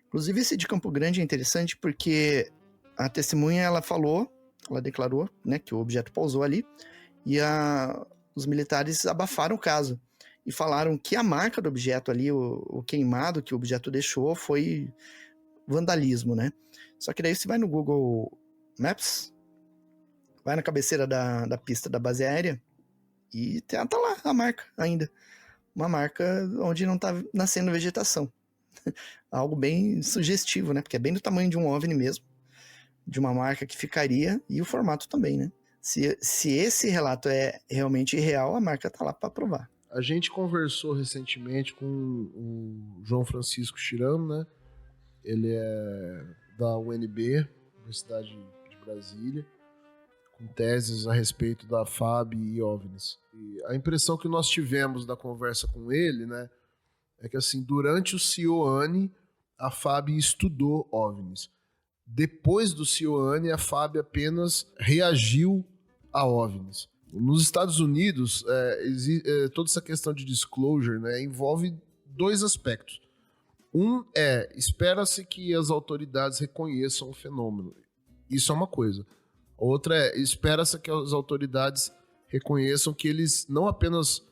Inclusive esse de Campo Grande é interessante porque a testemunha ela declarou, né, que o objeto pousou ali e os militares abafaram o caso e falaram que a marca do objeto ali, o queimado que o objeto deixou foi vandalismo, né? Só que daí você vai no Google Maps, vai na cabeceira da pista da base aérea e tá lá a marca ainda. Uma marca onde não tá nascendo vegetação. Algo bem sugestivo, né? Porque é bem do tamanho de um OVNI mesmo. De uma marca que ficaria e o formato também, né? Se esse relato é realmente real, a marca tá lá para provar. A gente conversou recentemente com o João Francisco Chirano, né? Ele é da UNB, Universidade de Brasília, com teses a respeito da FAB e OVNIs. E a impressão que nós tivemos da conversa com ele, né, é que assim, durante o CIOANI, a FAB estudou OVNIs. Depois do CIOANI, a FAB apenas reagiu a OVNIs. Nos Estados Unidos, toda essa questão de disclosure, né, envolve dois aspectos. Um espera-se que as autoridades reconheçam o fenômeno. Isso é uma coisa. Outra espera-se que as autoridades reconheçam que eles não apenas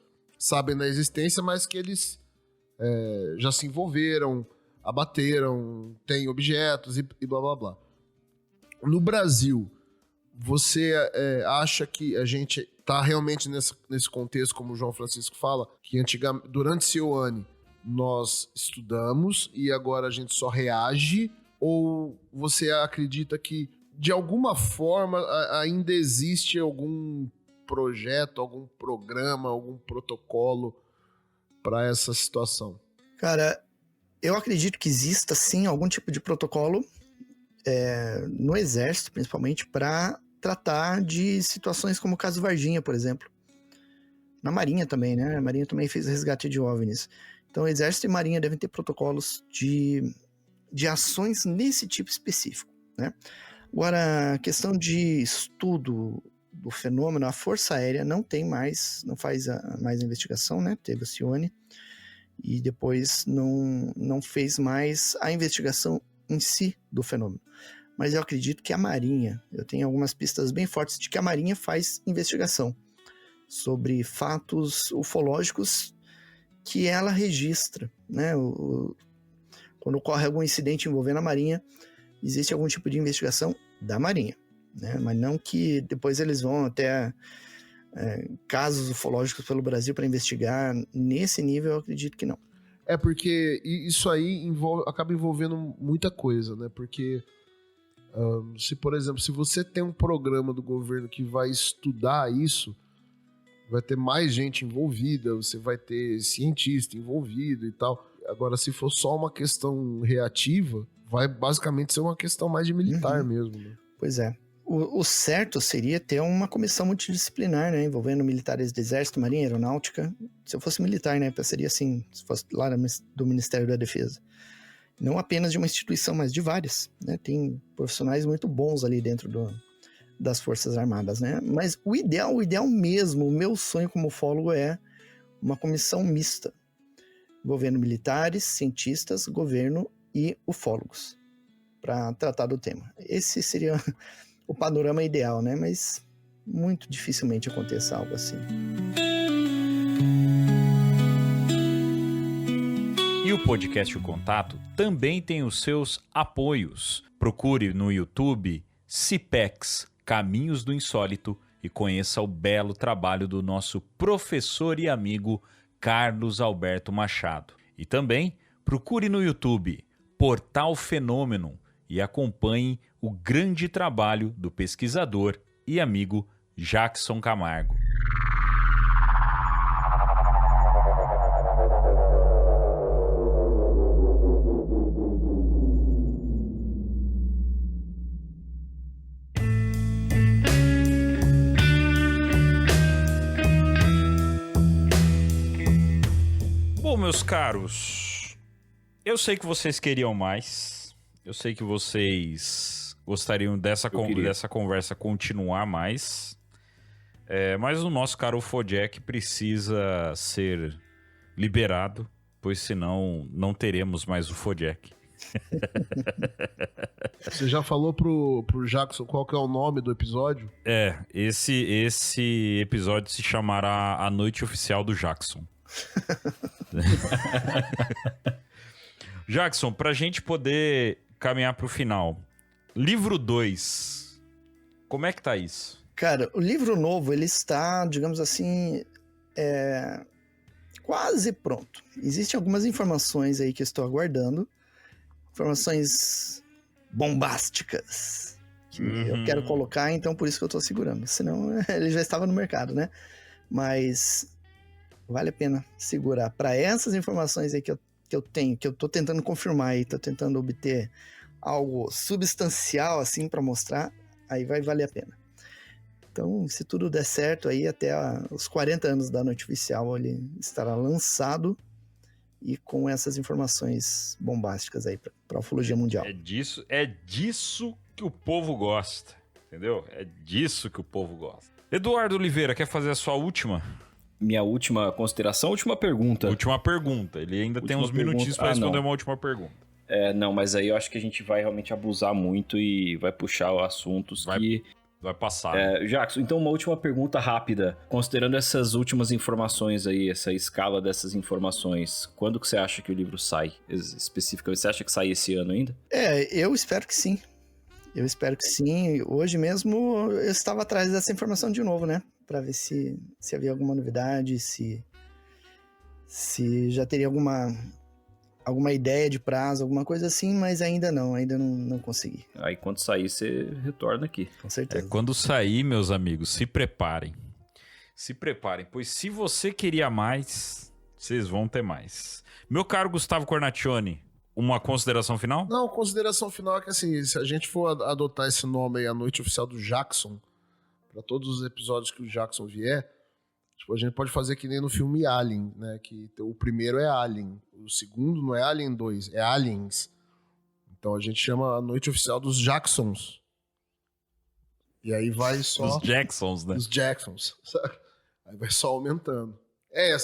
sabem da existência, mas que eles já se envolveram, abateram, têm objetos e blá blá blá. No Brasil, você acha que a gente está realmente nesse contexto, como o João Francisco fala, que durante Seoane nós estudamos e agora a gente só reage? Ou você acredita que, de alguma forma, ainda existe algum projeto, algum programa, algum protocolo para essa situação? Cara, eu acredito que exista, sim, algum tipo de protocolo no Exército, principalmente, para tratar de situações como o caso Varginha, por exemplo. Na Marinha também, né? A Marinha também fez resgate de OVNIs. Então, Exército e Marinha devem ter protocolos de ações nesse tipo específico, né? Agora, a questão de estudo do fenômeno, a Força Aérea não faz mais investigação, né? Teve o Seoane e depois não fez mais a investigação em si do fenômeno. Mas eu acredito que a Marinha, eu tenho algumas pistas bem fortes de que a Marinha faz investigação sobre fatos ufológicos que ela registra, né? Quando ocorre algum incidente envolvendo a Marinha, existe algum tipo de investigação da Marinha, né? Mas não que depois eles vão até casos ufológicos pelo Brasil para investigar. Nesse nível, eu acredito que não. Porque isso aí acaba envolvendo muita coisa, né? Porque, por exemplo, se você tem um programa do governo que vai estudar isso, vai ter mais gente envolvida, você vai ter cientista envolvido e tal. Agora, se for só uma questão reativa, vai basicamente ser uma questão mais de militar mesmo, né? Pois é. O certo seria ter uma comissão multidisciplinar, né, envolvendo militares do Exército, Marinha, Aeronáutica. Se eu fosse militar, né, seria assim, se fosse lá do Ministério da Defesa. Não apenas de uma instituição, mas de várias, né? Tem profissionais muito bons ali dentro das Forças Armadas, né? Mas o ideal mesmo, o meu sonho como ufólogo é uma comissão mista, envolvendo militares, cientistas, governo e ufólogos, para tratar do tema. Esse seria o panorama ideal, né? Mas muito dificilmente aconteça algo assim. E o podcast O Contato também tem os seus apoios. Procure no YouTube CIPEX, Caminhos do Insólito, e conheça o belo trabalho do nosso professor e amigo Carlos Alberto Machado. E também procure no YouTube Portal Fenômeno e acompanhe o grande trabalho do pesquisador e amigo Jackson Camargo. Bom, meus caros, eu sei que vocês queriam mais. Eu sei que vocês gostariam dessa conversa continuar mais. Mas o nosso caro Ufojack precisa ser liberado, pois senão não teremos mais Ufojack. Você já falou pro Jackson qual que é o nome do episódio? Esse episódio se chamará A Noite Oficial do Jackson. Jackson, pra gente poder caminhar pro final, livro 2, como é que tá isso? Cara, o livro novo, ele está, digamos assim, quase pronto. Existem algumas informações aí que eu estou aguardando, informações bombásticas que eu quero colocar, então por isso que eu estou segurando, senão ele já estava no mercado, né? Mas vale a pena segurar para essas informações aí que eu tenho, que eu tô tentando confirmar aí, tô tentando obter algo substancial assim para mostrar, aí vai valer a pena. Então, se tudo der certo aí, até os 40 anos da Noite Oficial ele estará lançado e com essas informações bombásticas aí para a ufologia mundial. É disso que o povo gosta, entendeu? É disso que o povo gosta. Eduardo Oliveira, quer fazer a sua última? Minha última consideração, última pergunta. Última pergunta. Ele ainda tem uns minutinhos para responder uma última pergunta. Não, mas aí eu acho que a gente vai realmente abusar muito e vai puxar assuntos que vai passar. Jackson, então uma última pergunta rápida. Considerando essas últimas informações aí, essa escala dessas informações, quando que você acha que o livro sai? Especificamente, você acha que sai esse ano ainda? Eu espero que sim. Eu espero que sim. Hoje mesmo eu estava atrás dessa informação de novo, né? Pra ver se havia alguma novidade, se já teria alguma ideia de prazo, alguma coisa assim, mas ainda não consegui. Aí quando sair, você retorna aqui. Com certeza. Quando sair, meus amigos, se preparem. Se preparem, pois se você queria mais, vocês vão ter mais. Meu caro Gustavo Cornacchione, uma consideração final? Não, consideração final é que assim, se a gente for adotar esse nome aí, A Noite Oficial do Jackson, pra todos os episódios que o Jackson vier, tipo, a gente pode fazer que nem no filme Alien, né? Que o primeiro é Alien, o segundo não é Alien 2, é Aliens. Então a gente chama A Noite Oficial dos Jacksons. E aí vai só... Os Jacksons, né? Os Jacksons, sabe? Aí vai só aumentando.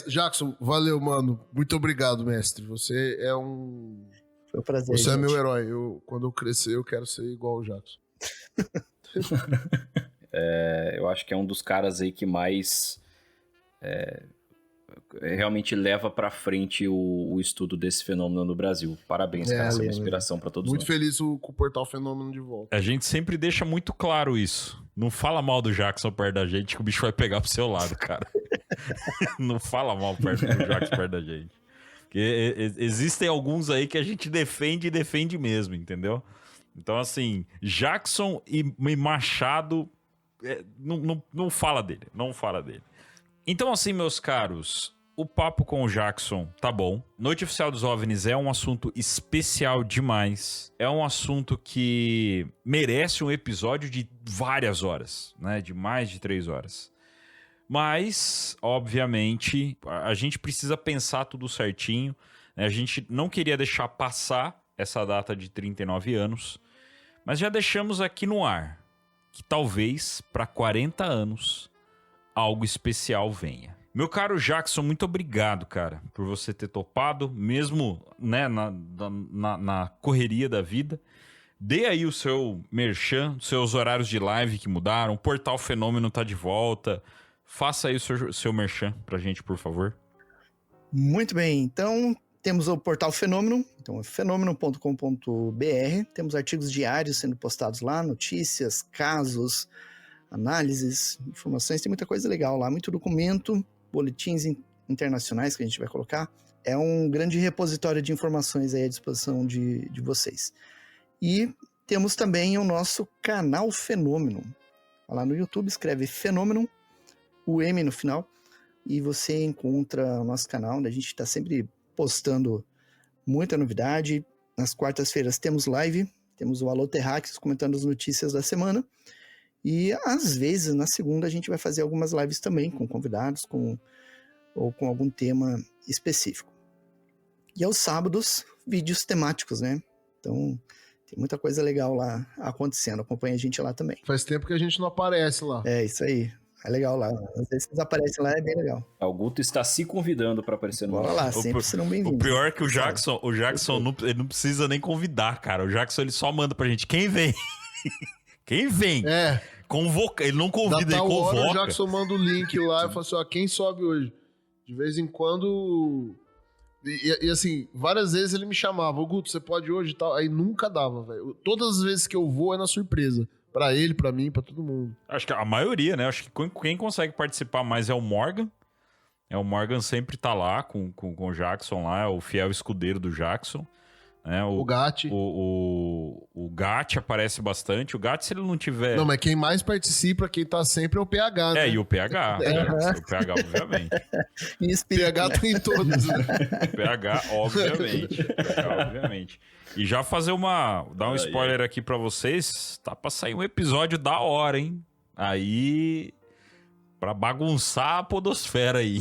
Jackson, valeu, mano. Muito obrigado, mestre. Você é um... Foi um prazer, Você é gente. meu herói. Quando eu crescer, eu quero ser igual o Jackson. Eu acho que é um dos caras aí que mais realmente leva pra frente o estudo desse fenômeno no Brasil. Parabéns, cara. Essa é uma inspiração pra todos Muito nós. feliz com o Portal Fenômeno de volta. A gente sempre deixa muito claro isso. Não fala mal do Jackson perto da gente, que o bicho vai pegar pro seu lado, cara. Não fala mal perto do Jackson perto da gente. Porque existem alguns aí que a gente defende e defende mesmo, entendeu? Então, assim, Jackson e Machado, não fala dele, não fala dele. Então, assim, meus caros, o papo com o Jackson tá bom. Noite Oficial dos OVNIs é um assunto especial demais. É um assunto que merece um episódio de várias horas, né? De mais de 3 horas. Mas, obviamente, a gente precisa pensar tudo certinho. Né? A gente não queria deixar passar essa data de 39 anos, mas já deixamos aqui no ar que talvez para 40 anos algo especial venha. Meu caro Jackson, muito obrigado, cara, por você ter topado, mesmo, né, na correria da vida. Dê aí o seu merchan, seus horários de live que mudaram, o Portal Fenômeno tá de volta. Faça aí o seu merchan pra gente, por favor. Muito bem, então temos o Portal Fenômeno, então é fenômeno.com.br, temos artigos diários sendo postados lá, notícias, casos, análises, informações, tem muita coisa legal lá, muito documento, boletins internacionais que a gente vai colocar. É um grande repositório de informações aí à disposição de vocês. E temos também o nosso canal Fenômeno. Lá no YouTube, escreve Fenômeno, o M no final, e você encontra o nosso canal, onde a gente está sempre postando muita novidade. Nas quartas-feiras temos live, temos o Alô Terráqueos comentando as notícias da semana, e às vezes na segunda a gente vai fazer algumas lives também, com convidados, ou com algum tema específico. E aos sábados, vídeos temáticos, né? Então tem muita coisa legal lá acontecendo, acompanha a gente lá também. Faz tempo que a gente não aparece lá. É isso aí. É legal lá. Às vezes vocês aparecem lá, é bem legal. O Guto está se convidando para aparecer no Bora lá, sempre serão bem-vindos. O pior é que o Jackson ele não precisa nem convidar, cara. O Jackson ele só manda pra gente. Quem vem? Quem vem? Convoca. Ele não convida, ele convoca. O Jackson manda o link lá e fala assim, ó, quem sobe hoje? De vez em quando... E assim, várias vezes ele me chamava, ô Guto, você pode hoje e tal? Aí nunca dava, velho. Todas as vezes que eu vou é na surpresa. Pra ele, pra mim, pra todo mundo. Acho que a maioria, né? Acho que quem consegue participar mais é o Morgan. O Morgan sempre tá lá com o Jackson lá, é o fiel escudeiro do Jackson. Né? O Gatti. O Gatti aparece bastante. O Gatti, se ele não tiver... Não, mas quem mais participa, quem tá sempre é o PH, né? E o PH. O PH, obviamente. O PH tá em todos, né? O PH, obviamente. E já dar um spoiler aqui pra vocês, tá pra sair um episódio da hora, hein? Aí, pra bagunçar a podosfera aí.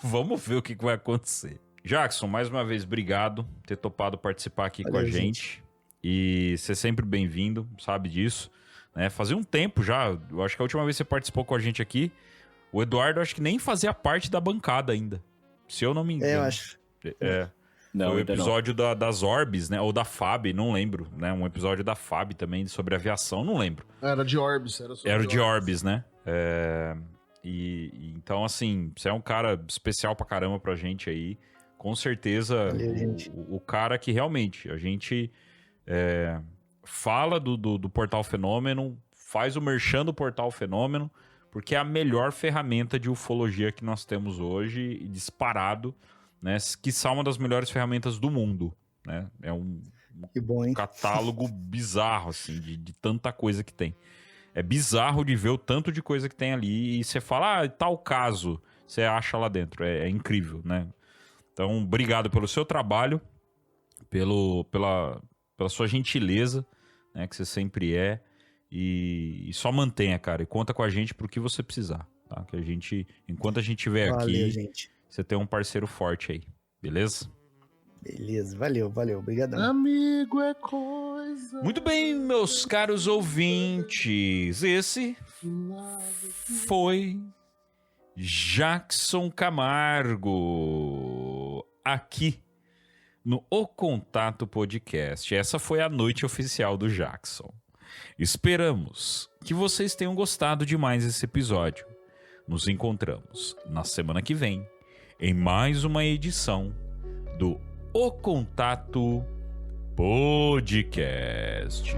Vamos ver o que vai acontecer. Jackson, mais uma vez, obrigado por ter topado participar aqui com a gente. E ser sempre bem-vindo, sabe disso. Né? Fazia um tempo já, eu acho que a última vez que você participou com a gente aqui, o Eduardo acho que nem fazia parte da bancada ainda. Se eu não me engano. Eu acho. Não, foi o ainda não. episódio das Orbs, né? Ou da FAB, não lembro, né? Um episódio da FAB também sobre aviação, não lembro. Era de Orbs. Era o de Orbs, né? Então, assim, você é um cara especial pra caramba pra gente aí. Com certeza, Valeu, gente. o cara que realmente a gente fala do Portal Fenômeno, faz o merchan do Portal Fenômeno, porque é a melhor ferramenta de ufologia que nós temos hoje, e disparado, né? Que são uma das melhores ferramentas do mundo, né? É um Que bom, hein? catálogo bizarro, assim, de tanta coisa que tem. É bizarro de ver o tanto de coisa que tem ali, e você fala, tal caso, você acha lá dentro. É incrível, né? Então, obrigado pelo seu trabalho, pela sua gentileza, né, que você sempre é, e só mantenha, cara, e conta com a gente pro que você precisar, tá? Que a gente, enquanto a gente estiver aqui, gente. você tem um parceiro forte aí, beleza? Beleza, valeu, obrigadão. Amigo é coisa. Muito bem, meus caros ouvintes, esse foi Jackson Camargo, aqui no O Contato Podcast. Essa foi a noite oficial do Jackson. Esperamos que vocês tenham gostado demais desse episódio. Nos encontramos na semana que vem em mais uma edição do O Contato Podcast.